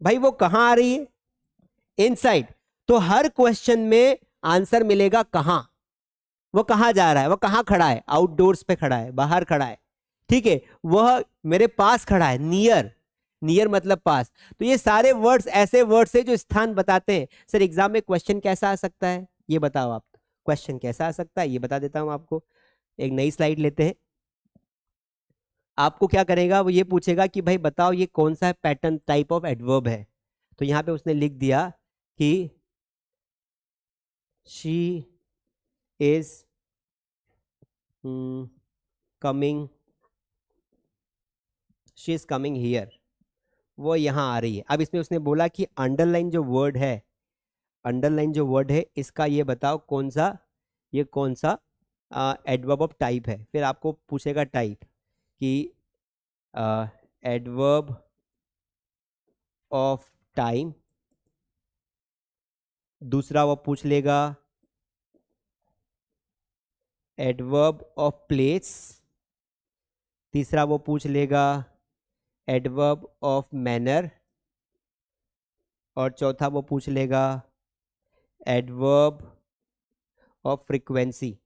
भाई वो कहां आ रही है? इनसाइड। तो हर क्वेश्चन में आंसर मिलेगा कहां। वो कहां जा रहा है? वो कहां खड़ा है? आउटडोर्स पे खड़ा है, बाहर खड़ा है। ठीक है। वह मेरे पास खड़ा है, नियर। नियर मतलब पास। तो ये सारे वर्ड्स ऐसे वर्ड्स है जो स्थान बताते हैं। सर एग्जाम में क्वेश्चन कैसा आ सकता है, ये बताओ आप। क्वेश्चन कैसा आ सकता है, ये बता देता हूं आपको। एक नई स्लाइड लेते हैं। आपको क्या करेगा, वो ये पूछेगा कि भाई बताओ ये कौन सा पैटर्न टाइप ऑफ एडवर्ब है। तो यहां पे उसने लिख दिया कि she is coming, she is coming here, वो यहां आ रही है। अब इसमें उसने बोला कि अंडरलाइन जो वर्ड है, अंडरलाइन जो वर्ड है, इसका ये बताओ कौन सा, ये कौन सा एडवर्ब ऑफ टाइप है। फिर आपको पूछेगा टाइप कि एडवर्ब ऑफ टाइम। दूसरा वो पूछ लेगा एडवर्ब ऑफ प्लेस। तीसरा वो पूछ लेगा एडवर्ब ऑफ मैनर। और चौथा वो पूछ लेगा एडवर्ब ऑफ फ्रीक्वेंसी।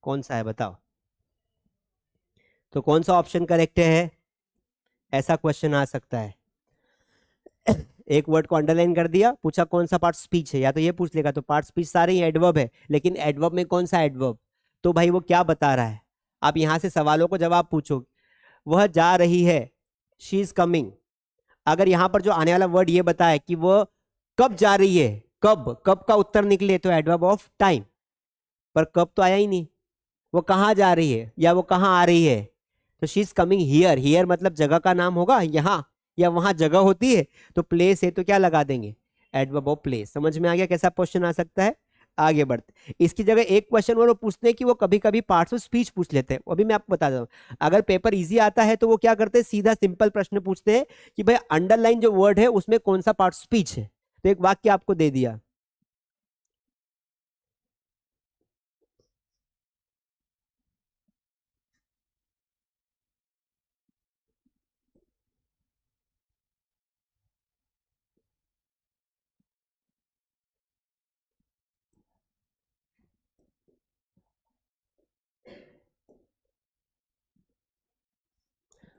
कौन सा है बताओ? तो कौन सा ऑप्शन करेक्ट है? ऐसा क्वेश्चन आ सकता है। एक वर्ड को अंडरलाइन कर दिया, पूछा कौन सा पार्ट स्पीच है, या तो ये पूछ लेगा। तो पार्ट स्पीच सारे ही एडवर्ब है, लेकिन एडवर्ब में कौन सा एडवर्ब? तो भाई वो क्या बता रहा है? आप यहां से सवालों को जवाब पूछो। वह जा रही है, शी इज कमिंग। अगर यहां पर जो आने वाला वर्ड ये बताए कि वह कब जा रही है, कब, कब का उत्तर निकले, तो एडवर्ब ऑफ टाइम। पर कब तो आया ही नहीं। वो कहाँ जा रही है या वो कहाँ आ रही है? तो she is coming here. Here मतलब जगह का नाम होगा, यहाँ या वहां जगह होती है। तो प्लेस है तो क्या लगा देंगे? Adverb of place. समझ में आ गया कैसा क्वेश्चन आ सकता है? आगे बढ़ते, इसकी जगह एक क्वेश्चन और वो पूछते हैं कि वो कभी कभी पार्ट्स ऑफ स्पीच पूछ लेते हैं। वो भी मैं आपको बता दूं, अगर पेपर इजी आता है तो वो क्या करते हैं, सीधा सिंपल प्रश्न पूछते हैं कि भाई अंडरलाइन जो वर्ड है उसमें कौन सा पार्ट स्पीच है। तो एक वाक्य आपको दे दिया।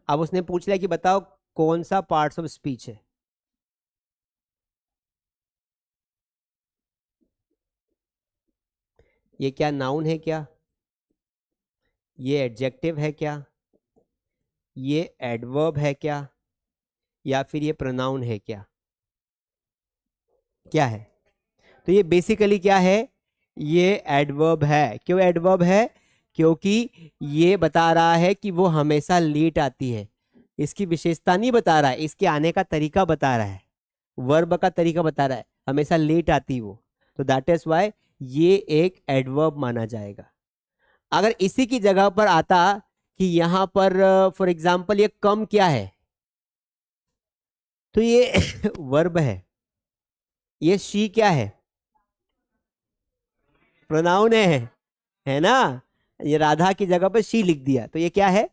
अब उसने पूछ लिया कि बताओ कौन सा पार्ट्स ऑफ स्पीच है। ये क्या नाउन है क्या, ये एडजेक्टिव है क्या, ये एडवर्ब है क्या, या फिर ये प्रोनाउन है क्या, क्या है? तो ये बेसिकली क्या है, ये एडवर्ब है। क्यों एडवर्ब है? क्योंकि ये बता रहा है कि वो हमेशा लेट आती है। इसकी विशेषता नहीं बता रहा है, इसके आने का तरीका बता रहा है, वर्ब का तरीका बता रहा है, हमेशा लेट आती वो। तो दैट इज वाई ये एक एडवर्ब माना जाएगा। अगर इसी की जगह पर आता कि यहां पर फॉर एग्जाम्पल ये कम क्या है, तो ये वर्ब है। ये शी क्या है, प्रोनाउन है ना। ये राधा की जगह पर शी लिख दिया, तो ये क्या है?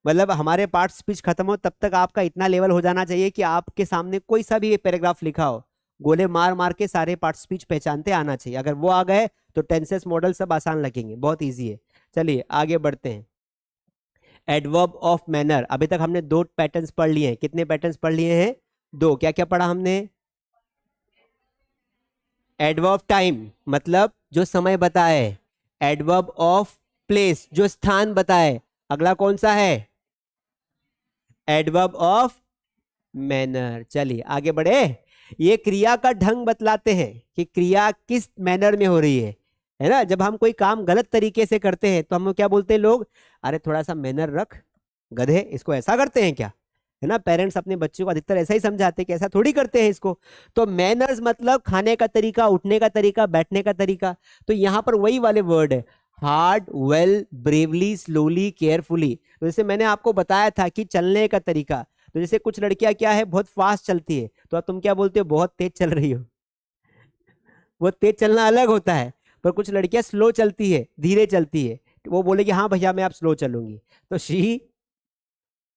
मतलब हमारे पार्ट स्पीच खत्म हो तब तक आपका इतना लेवल हो जाना चाहिए कि आपके सामने कोई सा भी पैराग्राफ लिखा हो, गोले मार मार के सारे पार्ट स्पीच पहचानते आना चाहिए। अगर वो आ गए तो टेंसेस मॉडल सब आसान लगेंगे, बहुत इजी है। चलिए आगे बढ़ते हैं। एडवर्ब ऑफ मैनर, अभी तक हमने दो पैटर्न्स पढ़ लिए हैं। कितने पैटर्न्स पढ़ लिए हैं? दो। क्या क्या पढ़ा हमने? एडवर्ब टाइम मतलब जो समय बताए, एडवर्ब ऑफ प्लेस जो स्थान बताए, अगला कौन सा है? Adverb of manner. चलिए आगे बढ़े। ये क्रिया का ढंग बतलाते हैं कि क्रिया किस मैनर में हो रही है ना। जब हम कोई काम गलत तरीके से करते हैं तो हम क्या बोलते हैं लोग, अरे थोड़ा सा मैनर रख गधे, इसको ऐसा करते हैं क्या, है ना। पेरेंट्स अपने बच्चों को अधिकतर ऐसा ही समझाते हैं कि ऐसा थोड़ी करते हैं इसको। तो मैनर्स मतलब खाने का तरीका, उठने का तरीका, बैठने का तरीका। तो यहां पर वही वाले वर्ड है, hard, well, bravely, slowly, carefully. तो जैसे मैंने आपको बताया था कि चलने का तरीका, तो जैसे कुछ लड़कियां क्या है, बहुत फास्ट चलती है, तो अब तुम क्या बोलते हो, बहुत तेज चल रही हो। वो तेज चलना अलग होता है। पर कुछ लड़कियां स्लो चलती है, धीरे चलती है, तो वो बोलेगी हाँ भैया मैं आप स्लो चलूंगी। तो शी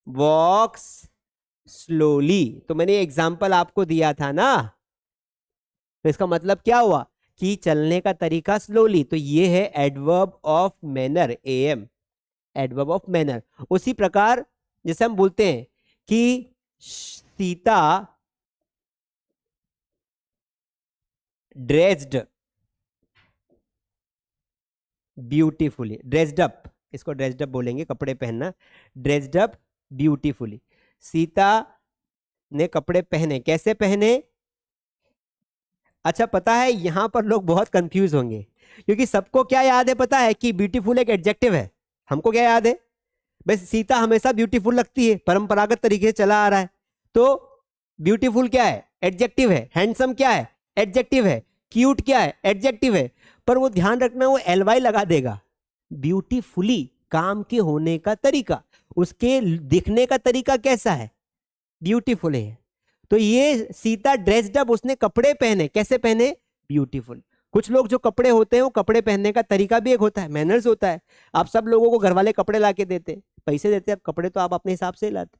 वॉक्स स्लोली। तो मैंने एग्जाम्पल आपको दिया था ना, तो इसका मतलब क्या हुआ कि चलने का तरीका स्लोली। तो ये है adverb of manner, um, adverb of manner. उसी प्रकार जैसे हम बोलते हैं कि Sita dressed beautifully, dressed up, इसको ड्रेस्ड अप बोलेंगे, कपड़े पहनना, ड्रेस्ड अप ब्यूटीफुली। सीता ने कपड़े पहने, कैसे पहने? अच्छा पता है यहां पर लोग बहुत कंफ्यूज होंगे, क्योंकि सबको क्या याद है पता है कि ब्यूटीफुल एक एडजेक्टिव है। हमको क्या याद है? बस सीता हमेशा ब्यूटीफुल लगती है, परंपरागत तरीके से चला आ रहा है। तो ब्यूटीफुल क्या है? एडजेक्टिव है। हैंडसम क्या है? एडजेक्टिव है। क्यूट क्या है? एडजेक्टिव है। पर वो ध्यान रखना, वो एलवाई लगा देगा। ब्यूटीफुली काम के होने का तरीका, उसके दिखने का तरीका कैसा है? ब्यूटीफुल है। तो ये सीता ड्रेस्ड अप, उसने कपड़े पहने, कैसे पहने? ब्यूटीफुल। कुछ लोग जो कपड़े होते हैं वो कपड़े पहनने का तरीका भी एक होता है, मैनर्स होता है। आप सब लोगों को घर वाले कपड़े ला के देते, पैसे देते, अब कपड़े तो आप अपने हिसाब से ही लाते,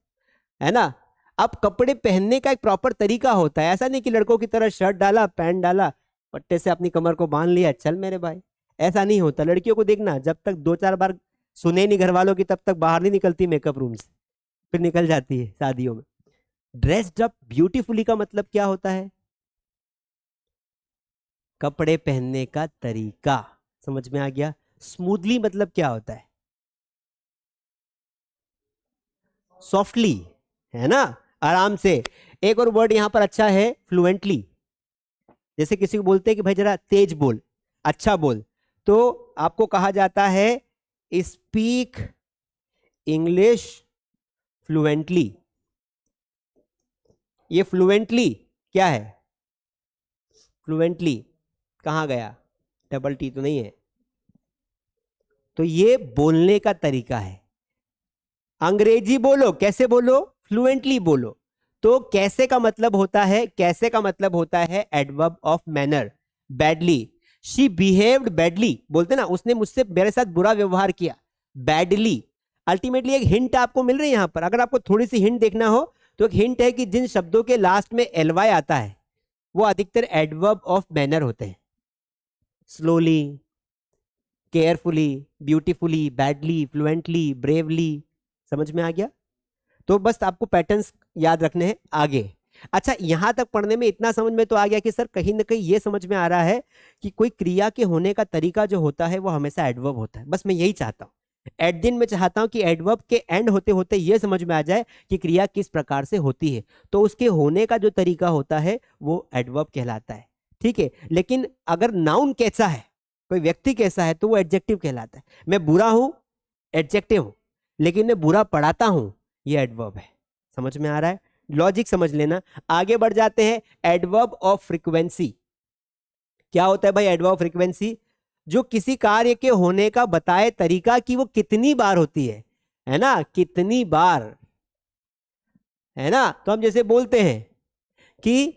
है ना। अब कपड़े पहनने का एक प्रॉपर तरीका होता है, ऐसा नहीं कि लड़कों की तरह शर्ट डाला, पैंट डाला, पट्टे से अपनी कमर को बांध लिया, चल मेरे भाई। ऐसा नहीं होता। लड़कियों को देखना, जब तक दो चार बार सुने नहीं घर वालों की, तब तक बाहर नहीं निकलती मेकअप रूम से, फिर निकल जाती है शादियों में। ड्रेस्ड अप ब्यूटीफुली का मतलब क्या होता है? कपड़े पहनने का तरीका। समझ में आ गया? स्मूथली मतलब क्या होता है? सॉफ्टली, है ना, आराम से। एक और वर्ड यहां पर अच्छा है, फ्लुएंटली। जैसे किसी को बोलते हैं कि भाई जरा तेज बोल, अच्छा बोल, तो आपको कहा जाता है स्पीक इंग्लिश फ्लुएंटली। ये फ्लुएंटली क्या है? फ्लुएंटली कहाँ गया, डबल टी तो नहीं है। तो ये बोलने का तरीका है। अंग्रेजी बोलो, कैसे बोलो? फ्लुएंटली बोलो। तो कैसे का मतलब होता है, कैसे का मतलब होता है adverb of manner, badly. She behaved badly, बोलते ना उसने मुझसे मेरे साथ बुरा व्यवहार किया, बैडली। अल्टीमेटली एक हिंट आपको मिल रही है यहां पर। अगर आपको थोड़ी सी हिंट देखना हो तो एक हिंट है कि जिन शब्दों के लास्ट में एलवाई आता है वो अधिकतर एडवर्ब ऑफ मैनर होते हैं। Slowly, carefully, beautifully, badly, fluently, bravely. समझ में आ गया? तो बस आपको पैटर्न्स याद रखने हैं आगे। अच्छा, यहां तक पढ़ने में इतना समझ में तो आ गया कि सर कहीं ना कहीं ये समझ में आ रहा है कि कोई क्रिया के होने का तरीका जो होता है वो हमेशा एडवर्ब होता है। बस मैं यही चाहता हूं, एट दिन में चाहता हूं कि एडवर्ब के एंड होते होते ये समझ में आ जाए कि क्रिया किस प्रकार से होती है, तो उसके होने का जो तरीका होता है वो एडवर्ब कहलाता है। ठीक है, लेकिन अगर नाउन कैसा है, कोई व्यक्ति कैसा है, तो वो एडजेक्टिव कहलाता है। मैं बुरा हूं, एडजेक्टिव हूं, लेकिन मैं बुरा पढ़ाता हूं, ये एडवर्ब है। समझ में आ रहा है? लॉजिक समझ लेना। आगे बढ़ जाते हैं, एडवर्ब ऑफ फ्रीक्वेंसी। क्या होता है भाई एडवर्ब फ्रीक्वेंसी? जो किसी कार्य के होने का बताए तरीका कि वो कितनी बार होती है ना, कितनी बार, है ना। तो हम जैसे बोलते हैं कि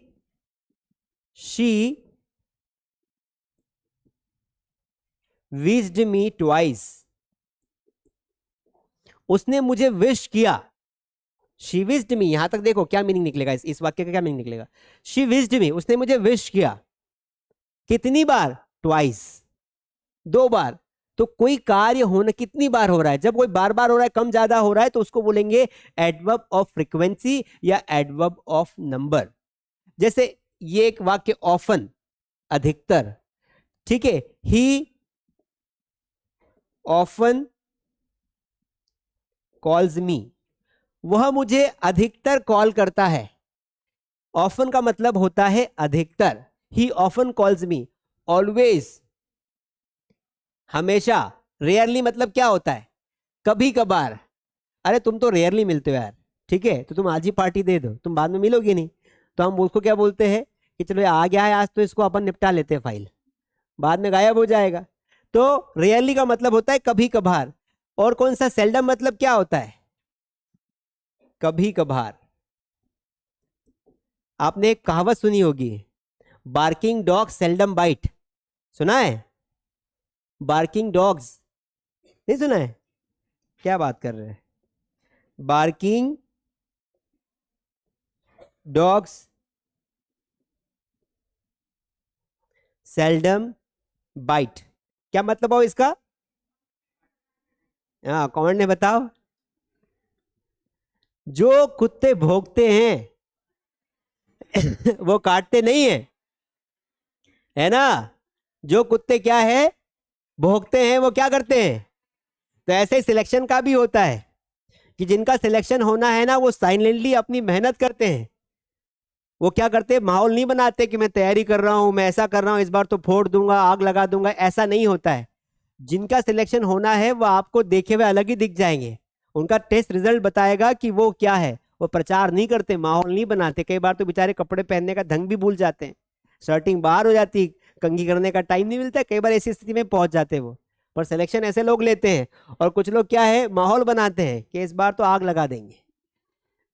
शी विश्ड मी ट्वाइस, उसने मुझे विश किया। शी विश्ड मी, यहां तक देखो क्या मीनिंग निकलेगा, इस वाक्य का क्या मीनिंग निकलेगा? शी विश्ड मी, उसने मुझे विश किया कितनी बार? ट्वाइस, दो बार। तो कोई कार्य होना कितनी बार हो रहा है, जब कोई बार बार हो रहा है, कम ज्यादा हो रहा है, तो उसको बोलेंगे एडवर्ब ऑफ फ्रीक्वेंसी या एडवर्ब ऑफ नंबर। जैसे ये एक वाक्य ऑफन, अधिकतर, ठीक है। ही ऑफन कॉल्स मी, वह मुझे अधिकतर कॉल करता है। ऑफन का मतलब होता है अधिकतर। ही ऑफन कॉल्स मी, ऑलवेज हमेशा। रेयरली मतलब क्या होता है? कभी कभार। अरे तुम तो रेयरली मिलते हो यार, ठीक है, तो तुम आज ही पार्टी दे दो, तुम बाद में मिलोगे नहीं। तो हम उसको क्या बोलते हैं कि चलो ये आ गया है आज, तो इसको अपन निपटा लेते हैं, फाइल बाद में गायब हो जाएगा। तो रेयरली का मतलब होता है कभी कभार। और कौन सा सेल्डम मतलब क्या होता है? कभी कभार। आपने एक कहावत सुनी होगी, बार्किंग डॉग सेल्डम बाइट। सुना है? बार्किंग डॉग्स नहीं सुना है? क्या बात कर रहे हैं? बार्किंग डॉग्स सेल्डम बाइट, क्या मतलब हो इसका? हाँ, कमेंट में बताओ। जो कुत्ते भौंकते हैं वो काटते नहीं है, है ना। जो कुत्ते क्या है, भौंकते हैं, वो क्या करते हैं? तो ऐसे ही सिलेक्शन का भी होता है कि जिनका सिलेक्शन होना है ना, वो साइलेंटली अपनी मेहनत करते हैं। वो क्या करते हैं, माहौल नहीं बनाते कि मैं तैयारी कर रहा हूं, मैं ऐसा कर रहा हूं, इस बार तो फोड़ दूंगा, आग लगा दूंगा, ऐसा नहीं होता है। जिनका सिलेक्शन होना है वो आपको देखे हुए अलग ही दिख जाएंगे। उनका टेस्ट रिजल्ट बताएगा कि वो क्या है। वो प्रचार नहीं करते, माहौल नहीं बनाते, कई बार तो बेचारे कपड़े पहनने का ढंग भी भूल जाते हैं, शर्टिंग बाहर हो जाती, कंघी करने का टाइम नहीं मिलता, कई बार ऐसी स्थिति में पहुंच जाते हैं वो। पर सिलेक्शन ऐसे लोग लेते हैं। और कुछ लोग क्या है, माहौल बनाते हैं कि इस बार तो आग लगा देंगे।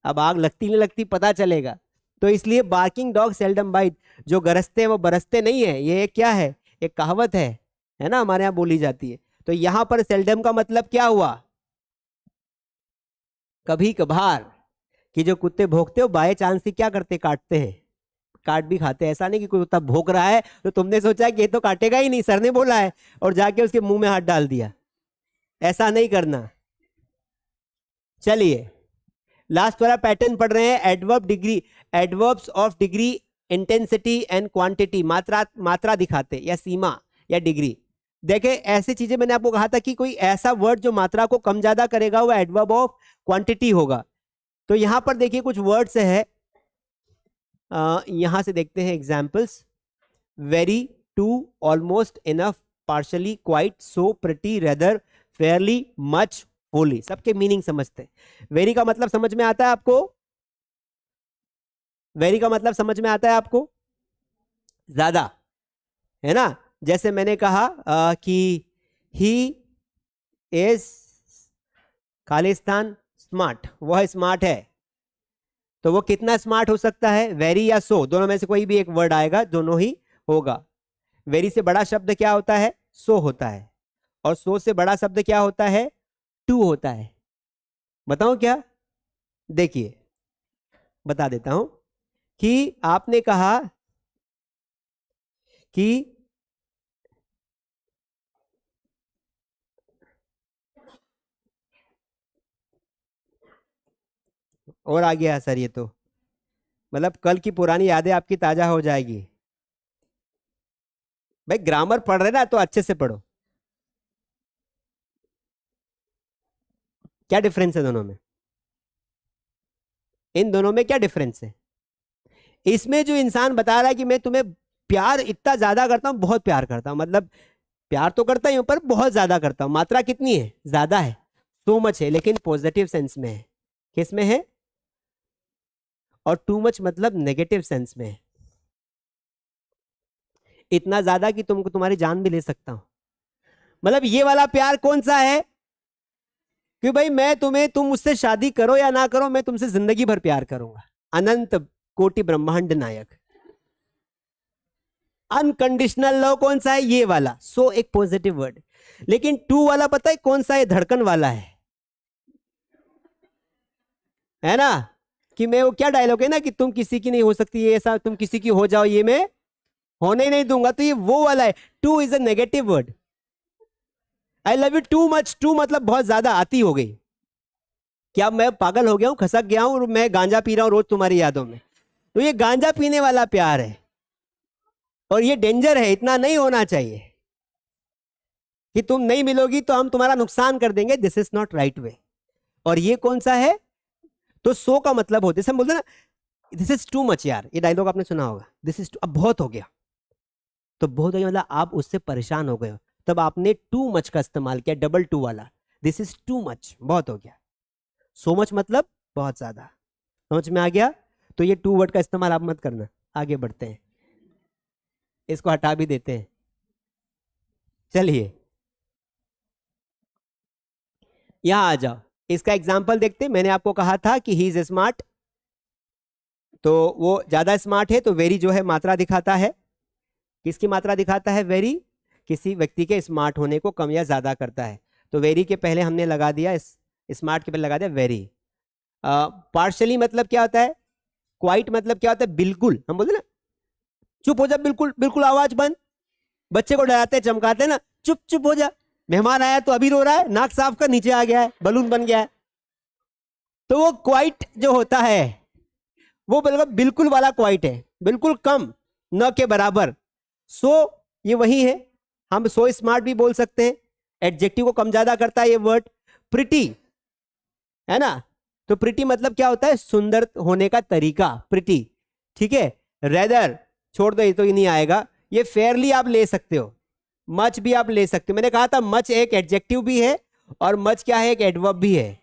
अब आग लगती नहीं लगती पता चलेगा। तो इसलिए बार्किंग डॉग सेल्डम बाइट, जो गरजते हैं वो बरसते नहीं है, ये क्या है, एक कहावत है ना, हमारे यहाँ बोली जाती है। तो यहां पर सेल्डम का मतलब क्या हुआ? कभी कभार। कि जो कुत्ते भौंकते हो बाय चांस ही क्या करते, काटते हैं, काट भी खाते हैं। ऐसा नहीं कि कोई कुत्ता भौंक रहा है तो तुमने सोचा कि ये तो काटेगा ही नहीं, सर ने बोला है, और जाके उसके मुंह में हाथ डाल दिया। ऐसा नहीं करना। चलिए, लास्ट वाला पैटर्न पढ़ रहे हैं, adverb degree, adverbs of degree, intensity and quantity, मात्रा, मात्रा दिखाते या सीमा या डिग्री। देखे, ऐसी चीजें मैंने आपको कहा था कि कोई ऐसा वर्ड जो मात्रा को कम ज्यादा करेगा वो एडवर्ब ऑफ क्वांटिटी होगा। तो यहां पर देखिए कुछ वर्ड्स है, यहां से देखते हैं examples. Very, too, almost, enough, partially, quite, so, pretty, rather, fairly, much, wholly, सबके मीनिंग समझते हैं। वेरी का मतलब समझ में आता है आपको? वेरी का मतलब समझ में आता है आपको? ज्यादा, है ना। जैसे मैंने कहा कि ही इज खालिस्तान स्मार्ट, वह स्मार्ट है। तो वो कितना स्मार्ट हो सकता है, वेरी या सो, दोनों में से कोई भी एक वर्ड आएगा, दोनों ही होगा। वेरी से बड़ा शब्द क्या होता है, सो होता है। और सो से बड़ा शब्द क्या होता है, टू होता है। बताऊं क्या? देखिए, बता देता हूं कि आपने कहा कि और आ गया सर, ये तो मतलब कल की पुरानी यादें आपकी ताजा हो जाएगी। भाई ग्रामर पढ़ रहे ना तो अच्छे से पढ़ो। क्या डिफरेंस है दोनों में? इन दोनों में क्या डिफरेंस है? इसमें जो इंसान बता रहा है कि मैं तुम्हें प्यार इतना ज्यादा करता हूं, बहुत प्यार करता हूं, मतलब प्यार तो करता ही हूं पर बहुत ज्यादा करता हूं, मात्रा कितनी है? ज्यादा है, टू मच है, लेकिन पॉजिटिव सेंस में है। किस में है? और टू मच मतलब नेगेटिव सेंस में है, इतना ज्यादा कि तुमको तुम्हारी जान भी ले सकता हूं। मतलब ये वाला प्यार कौन सा है? कि भाई मैं तुम्हें, तुम मुझसे शादी करो या ना करो, मैं तुमसे जिंदगी भर प्यार करूंगा, अनंत कोटि ब्रह्मांड नायक। अनकंडीशनल लव कौन सा है? ये वाला। सो एक पॉजिटिव वर्ड। लेकिन टू वाला पता है कौन सा है? धड़कन वाला है ना? कि मैं, वो क्या डायलॉग है ना कि तुम किसी की नहीं हो सकती, ये ऐसा, तुम किसी की हो जाओ, ये मैं होने ही नहीं दूंगा, तो ये वो वाला है। Too is a negative word. I love you too much, too मतलब बहुत ज्यादा आती हो गई। क्या मैं पागल हो गया हूं, खसक गया हूं और मैं गांजा पी रहा हूं रोज तुम्हारी यादों में? तो ये गांजा पीने वाला प्यार है, और ये डेंजर है, इतना नहीं होना चाहिए कि तुम नहीं मिलोगी तो हम तुम्हारा नुकसान कर देंगे। This is not right way. और ये कौन सा है? तो सो का मतलब होता है, हम बोलते हैं ना दिस इज टू मच। यार ये डायलॉग आपने सुना होगा, दिस इज अब बहुत हो गया। तो बहुत हो गया मतलब आप उससे परेशान हो गए हो, तब आपने टू मच का इस्तेमाल किया, डबल टू वाला। दिस इज टू मच, बहुत हो गया। सो मच मतलब बहुत ज्यादा। समझ में आ गया? तो ये टू वर्ड का इस्तेमाल आप मत करना। आगे बढ़ते हैं, इसको हटा भी देते हैं। चलिए यहां आ जाओ, इसका एग्जाम्पल देखते हैं। मैंने आपको कहा था कि ही इज स्मार्ट, तो वो ज्यादा स्मार्ट है, तो वेरी जो है मात्रा दिखाता है। किसकी मात्रा दिखाता है? वेरी किसी व्यक्ति के स्मार्ट होने को कम या ज्यादा करता है। तो वेरी के पहले हमने लगा दिया, स्मार्ट के पहले लगा दिया वेरी। पार्शली मतलब क्या होता है? क्वाइट मतलब क्या होता है? बिल्कुल। हम बोलते ना चुप हो जा, बिल्कुल बिल्कुल आवाज बंद। बच्चे को डराते चमकाते हैं ना, चुप चुप हो जा। मेहमान आया तो अभी रो रहा है, नाक साफ कर, नीचे आ गया है, बलून बन गया है। तो वो क्वाइट जो होता है वो बिल्कुल बिल्कुल वाला क्वाइट है, बिल्कुल कम, न के बराबर। सो ये वही है। हम सो स्मार्ट भी बोल सकते हैं, एडजेक्टिव को कम ज्यादा करता है ये वर्ड। प्रिटी है ना? तो प्रिटी मतलब क्या होता है? सुंदर होने का तरीका, प्रिटी। ठीक है। रेदर छोड़ दो, ये तो ही नहीं आएगा। ये फेयरली आप ले सकते हो, मच भी आप ले सकते हो। मैंने कहा था मच एक एडजेक्टिव भी है, और मच क्या है? एक एडवर्ब भी है।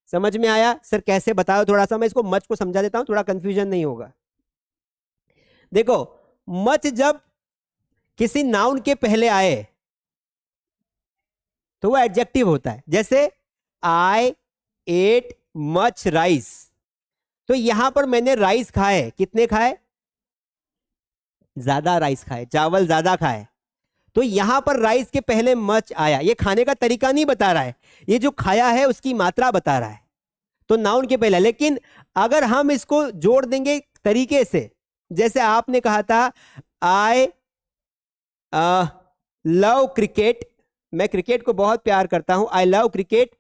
समझ में आया? सर कैसे बताओ थोड़ा सा, मैं इसको मच को समझा देता हूं, थोड़ा कंफ्यूजन नहीं होगा। देखो, मच जब किसी नाउन के पहले आए तो वो एडजेक्टिव होता है। जैसे आई एट मच राइस, तो यहां पर मैंने राइस खाए, कितने खाए? ज्यादा राइस खाए, चावल ज्यादा खाए। तो यहां पर राइस के पहले मच आया, ये खाने का तरीका नहीं बता रहा है, ये जो खाया है उसकी मात्रा बता रहा है। तो नाउन के पहले। लेकिन अगर हम इसको जोड़ देंगे तरीके से, जैसे आपने कहा था आई लव क्रिकेट, मैं क्रिकेट को बहुत प्यार करता हूं, I love cricket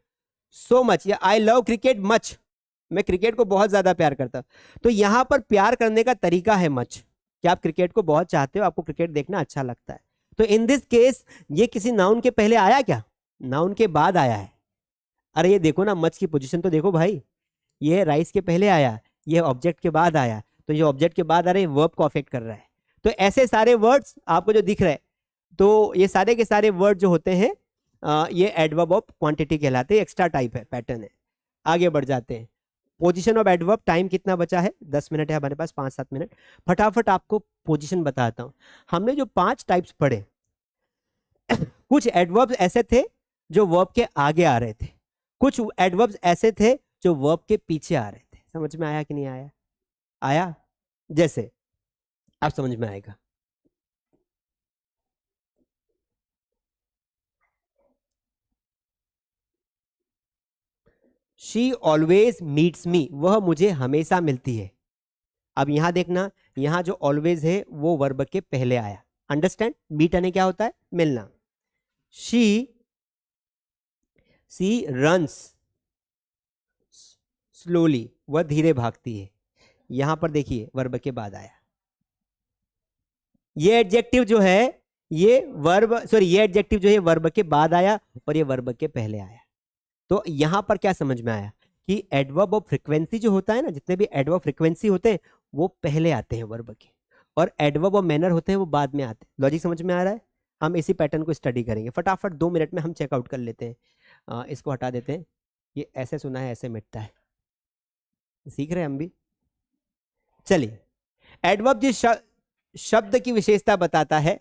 so much, या आई लव क्रिकेट मच, मैं क्रिकेट को बहुत ज्यादा प्यार करता हूं। तो यहां पर प्यार करने का तरीका है मच, कि आप क्रिकेट को बहुत चाहते हो, आपको क्रिकेट देखना अच्छा लगता है। तो इन दिस केस ये किसी नाउन के पहले आया क्या? नाउन के बाद आया है। अरे ये देखो ना, मच की पोजीशन तो देखो भाई, ये राइस के पहले आया, ये ऑब्जेक्ट के बाद आया, तो ये ऑब्जेक्ट के बाद आ रहे वर्ब को अफेक्ट कर रहा है। तो ऐसे सारे वर्ड्स आपको जो दिख रहे हैं, तो ये सारे के सारे वर्ड जो होते हैं ये एडवर्ब ऑफ क्वांटिटी कहलाते हैं, एक्स्ट्रा टाइप है, पैटर्न है। आगे बढ़ जाते हैं। पोजीशन ऑफ एडवर्ब, टाइम कितना बचा है? 10 मिनट है हमारे पास, 5-7 मिनट। फटाफट आपको पोजीशन बताता हूं। हमने जो 5 टाइप्स पढ़े, कुछ एडवर्ब्स ऐसे थे जो वर्ब के आगे आ रहे थे, कुछ एडवर्ब्स ऐसे थे जो वर्ब के पीछे आ रहे थे। समझ में आया कि नहीं आया? आया? जैसे आप समझ में आएगा। शी ऑलवेज मीट्स मी, वह मुझे हमेशा मिलती है। अब यहां देखना, यहां जो ऑलवेज है वो वर्ब के पहले आया। अंडरस्टैंड? मीट आने क्या होता है? मिलना। शी सी रन्स स्लोली, वह धीरे भागती है। यहां पर देखिए वर्ब के बाद आया। ये एडजेक्टिव जो है ये वर्ब, सॉरी ये एडजेक्टिव जो है वर्ब के बाद आया और ये वर्ब के पहले आया। तो यहां पर क्या समझ में आया कि एडवर्ब ऑफ फ्रीक्वेंसी जो होता है ना, जितने भी एडवर्ब फ्रीक्वेंसी होते हैं वो पहले आते हैं वर्ब के, और एडवर्ब ऑफ मैनर होते हैं वो बाद में आते हैं। लॉजिक समझ में आ रहा है? हम इसी पैटर्न को स्टडी करेंगे फटाफट, 2 मिनट में हम चेकआउट कर लेते हैं। इसको हटा देते हैं। ये ऐसे सुना है ऐसे मिटता है, सीख रहे हैं हम भी। चलिए, एडवर्ब जिस शब्द की विशेषता बताता है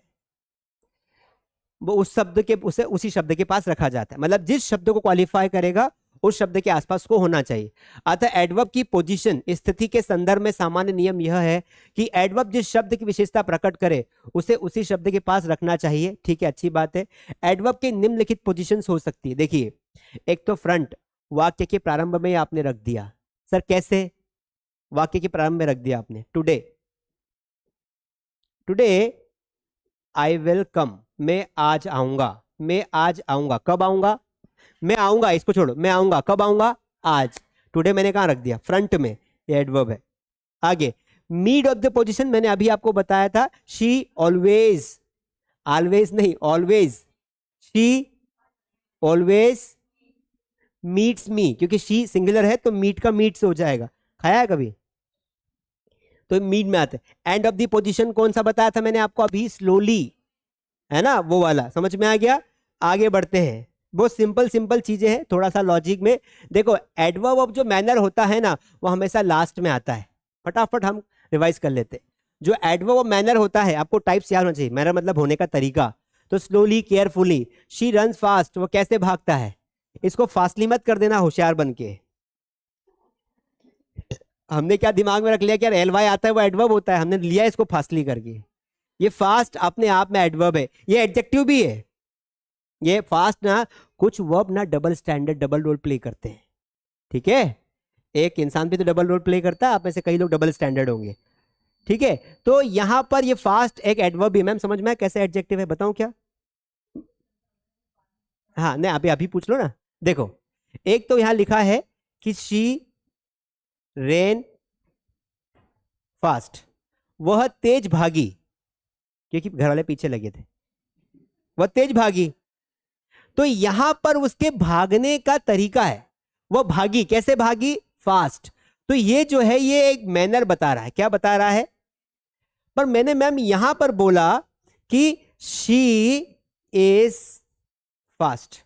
वो उस शब्द के उसी शब्द के पास रखा जाता है। मतलब जिस शब्द को क्वालिफाई करेगा उस शब्द के आसपास को होना चाहिए। अतः एडवर्ब की पोजीशन, स्थिति के संदर्भ में सामान्य नियम यह है कि एडवर्ब जिस शब्द की विशेषता प्रकट करे उसे उसी शब्द के पास रखना चाहिए। ठीक है, अच्छी बात है। एडवर्ब के निम्नलिखित पोजीशंस हो सकती है। देखिए, एक तो फ्रंट, वाक्य के प्रारंभ में आपने रख दिया। सर कैसे? वाक्य के प्रारंभ में रख दिया आपने, today, today I will come, मैं आज आऊंगा, मैं आज आऊंगा। कब आऊंगा? मैं आऊंगा, इसको छोड़ो, मैं आऊंगा। कब आऊंगा? आज। टुडे मैंने कहां रख दिया? फ्रंट में, ये एडवर्ब है। आगे, मीड ऑफ द पोजीशन मैंने अभी आपको बताया था, शी ऑलवेज, ऑलवेज नहीं ऑलवेज, शी ऑलवेज मीट्स मी, क्योंकि शी सिंगुलर है तो मीट का मीट्स हो जाएगा। खाया है कभी? तो मीट में आते। एंड ऑफ द पोजीशन कौन सा बताया था मैंने आपको अभी? स्लोली, है ना, वो वाला। समझ में आ गया? आगे बढ़ते हैं। बहुत सिंपल सिंपल चीजें हैं, थोड़ा सा लॉजिक में देखो। एडवर्ब ऑफ जो मैनर होता है ना वो हमेशा लास्ट में आता है। फटाफट हम रिवाइज कर लेते हैं। जो एडवर्ब ऑफ मैनर होता है, आपको टाइप्स याद होना चाहिए। मैनर मतलब होने का तरीका। तो slowly, carefully, she runs fast, वो कैसे भागता है। इसको फास्टली मत कर देना होशियार बन के। हमने क्या दिमाग में रख लिया कि यार एलवाई आता है वो एडवर्ब होता है, हमने लिया इसको फास्टली करके। ये फास्ट अपने आप में एडवर्ब है, ये एडजेक्टिव भी है। ये फास्ट ना, कुछ वर्ब ना double standard, double role play करते हैं। ठीक है, एक इंसान भी तो डबल रोल प्ले करता है, आप में से कई लोग डबल स्टैंडर्ड होंगे। ठीक है, तो यहां पर ये फास्ट एक एडवर्ब भी। मैम समझ में कैसे एडजेक्टिव है, बताऊं क्या? हाँ नहीं, अभी अभी पूछ लो ना। देखो, एक तो यहां लिखा है कि शी रेन फास्ट, वह तेज भागी, क्योंकि घर वाले पीछे लगे थे, वह तेज भागी। तो यहां पर उसके भागने का तरीका है, वह भागी, कैसे भागी? फास्ट। तो ये जो है ये एक मैनर बता रहा है। क्या बता रहा है? पर मैंने मैम यहां पर बोला कि शी इज फास्ट,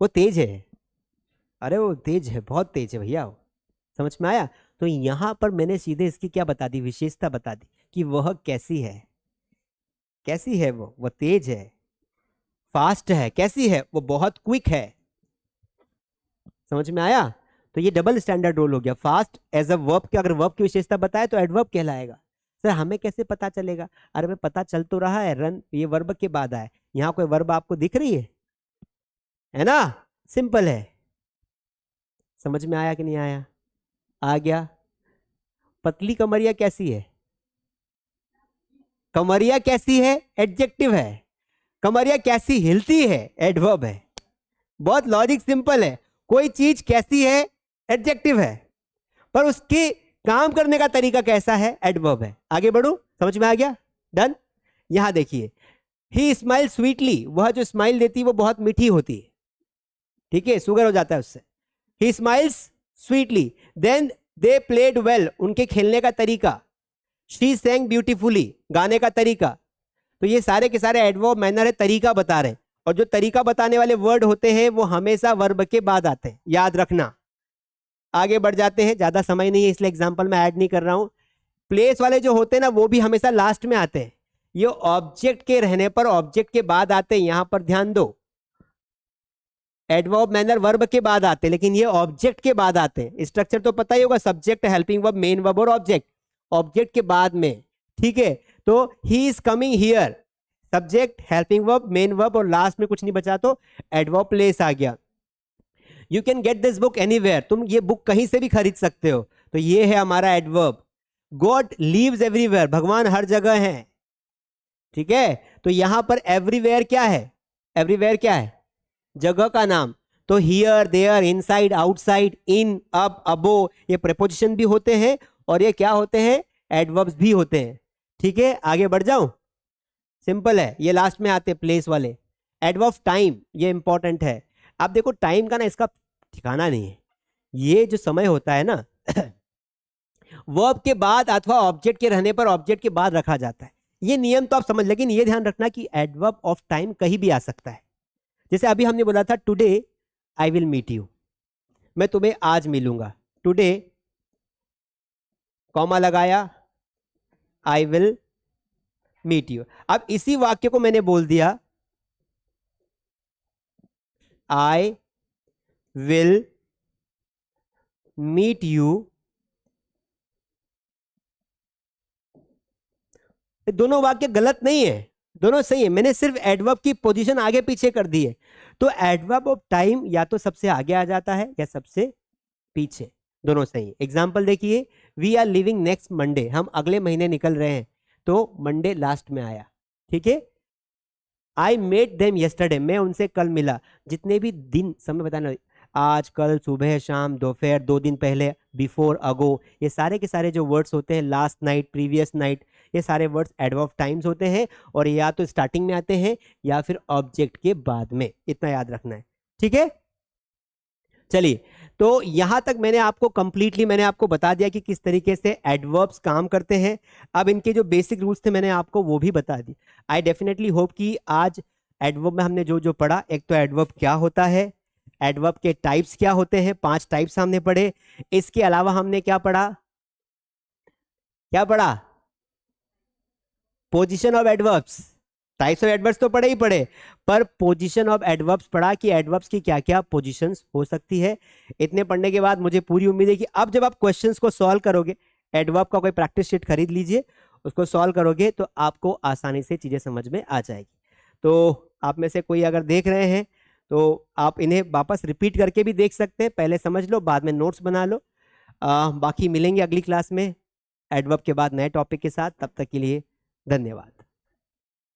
वो तेज है। अरे वो तेज है, बहुत तेज है भैया वो। समझ में आया? तो यहां पर मैंने सीधे इसकी क्या बता दी? विशेषता बता दी कि वह कैसी है। कैसी है वो तेज है, फास्ट है। कैसी है? वो बहुत क्विक है। समझ में आया? तो ये डबल स्टैंडर्ड रोल हो गया। फास्ट एज अ वर्ब के, अगर वर्ब की विशेषता बताए तो एडवर्ब कहलाएगा। सर हमें कैसे पता चलेगा? अरे मैं पता चल तो रहा है, रन ये वर्ब के बाद आए। यहां कोई वर्ब आपको दिख रही है ना? सिंपल है। समझ में आया कि नहीं आया? आ गया। पतली कमरिया कैसी है? कमरिया कैसी है? एडजेक्टिव है। कमरिया कैसी हिलती है? एडवर्ब है। बहुत लॉजिक सिंपल है। कोई चीज कैसी है? एडजेक्टिव है, पर उसके काम करने का तरीका कैसा है? एडवर्ब है। आगे बढ़ू, समझ में आ गया? डन। यहां देखिए, ही स्माइल स्वीटली, वह जो स्माइल देती है वो बहुत मीठी होती है। ठीक है, शुगर हो जाता है उससे। He smiles sweetly. Then they played well, उनके खेलने का तरीका। शी सेंग ब्यूटीफुली, गाने का तरीका। तो ये सारे के सारे एडवर्ब मैनर है, तरीका बता रहे हैं। और जो तरीका बताने वाले वर्ड होते हैं वो हमेशा वर्ब के बाद आते हैं, याद रखना। आगे बढ़ जाते हैं, ज्यादा समय नहीं है इसलिए एग्जांपल में ऐड नहीं कर रहा हूं। प्लेस वाले जो होते हैं ना वो भी हमेशा लास्ट में आते हैं। ये ऑब्जेक्ट के रहने पर ऑब्जेक्ट के बाद आते हैं, यहां पर ध्यान दो। एडवर्ब मैनर वर्ब के बाद आते हैं, लेकिन ये ऑब्जेक्ट के बाद आते हैं। स्ट्रक्चर तो पता ही होगा, subject, helping verb, main verb और ऑब्जेक्ट। ऑब्जेक्ट के बाद में। ठीक है, तो he is coming here, subject, helping verb, main verb और लास्ट में कुछ नहीं बचा तो एडवर्ब प्लेस आ गया। You can get this book anywhere, तुम ये बुक कहीं से भी खरीद सकते हो। तो ये है हमारा एडवर्ब। गॉड लिव्स एवरीवेयर, भगवान हर जगह है। ठीक है, तो यहां पर एवरीवेयर क्या है? एवरीवेयर क्या है? जगह का नाम। तो हियर, देयर, इनसाइड, आउटसाइड, इन, अब, अबो, ये प्रीपोजिशन भी होते हैं और ये क्या होते हैं, एडवर्ब्स भी होते हैं। ठीक है, आगे बढ़ जाऊं, सिंपल है, ये लास्ट में आते प्लेस वाले। एडवर्ब टाइम, ये इंपॉर्टेंट है। अब देखो टाइम का ना इसका ठिकाना नहीं है, ये जो समय होता है ना वर्ब के बाद अथवा ऑब्जेक्ट के रहने पर ऑब्जेक्ट के बाद रखा जाता है, ये नियम तो आप समझ, लेकिन ये ध्यान रखना कि एडवर्ब ऑफ टाइम कहीं भी आ सकता है। जैसे अभी हमने बोला था today I will meet you, मैं तुम्हें आज मिलूंगा, टुडे कॉमा लगाया, आई विल मीट यू। अब इसी वाक्य को मैंने बोल दिया आई विल मीट यू, दोनों वाक्य गलत नहीं है, दोनों सही है, मैंने सिर्फ एडवर्ब की पोजीशन आगे पीछे कर दी है। तो एडवर्ब ऑफ टाइम या तो सबसे आगे आ जाता है या सबसे पीछे, दोनों सही है। एग्जांपल देखिए, we are living next Monday, हम अगले महीने निकल रहे हैं, तो मंडे लास्ट में आया। ठीक है, आई मेट देम यस्टरडे, मैं उनसे कल मिला, जितने भी दिन समय बताना, आज, कल, सुबह, शाम, दोपहर, 2 दिन पहले, बिफोर, अगो, ये सारे के सारे जो वर्ड्स होते हैं, लास्ट नाइट, प्रीवियस नाइट, ये सारे वर्ड्स एडवर्ब टाइम्स होते हैं और या तो स्टार्टिंग में आते हैं या फिर ऑब्जेक्ट के बाद में, इतना याद रखना है। ठीक है, चलिए, तो यहां तक मैंने आपको कंप्लीटली मैंने आपको बता दिया कि किस तरीके से एडवर्ब्स काम करते हैं। अब इनके जो बेसिक रूल्स थे मैंने आपको वो भी बता दी। आई डेफिनेटली होप कि आज एडवर्ब में हमने जो जो पढ़ा, एक तो एडवर्ब क्या होता है, एडवर्ब के टाइप्स क्या होते हैं, 5 टाइप्स हमने पढ़े। इसके अलावा हमने क्या पढ़ा, क्या पढ़ा, position of adverbs, types of adverbs तो पढ़े ही पढ़े, पर पोजीशन ऑफ एडवर्ब्स पढ़ा कि एडवर्ब्स की क्या क्या पोजीशंस हो सकती है। इतने पढ़ने के बाद मुझे पूरी उम्मीद है कि अब जब आप क्वेश्चंस को सॉल्व करोगे, एडवर्ब का कोई प्रैक्टिस शीट खरीद लीजिए, उसको सॉल्व करोगे तो आपको आसानी से चीजें समझ में आ जाएगी। तो आप में से कोई अगर देख रहे हैं तो आप इन्हें वापस रिपीट करके भी देख सकते हैं, पहले समझ लो, बाद में नोट्स बना लो। बाकी मिलेंगे अगली क्लास में एडवर्ब के बाद नए टॉपिक के साथ, तब तक के लिए धन्यवाद।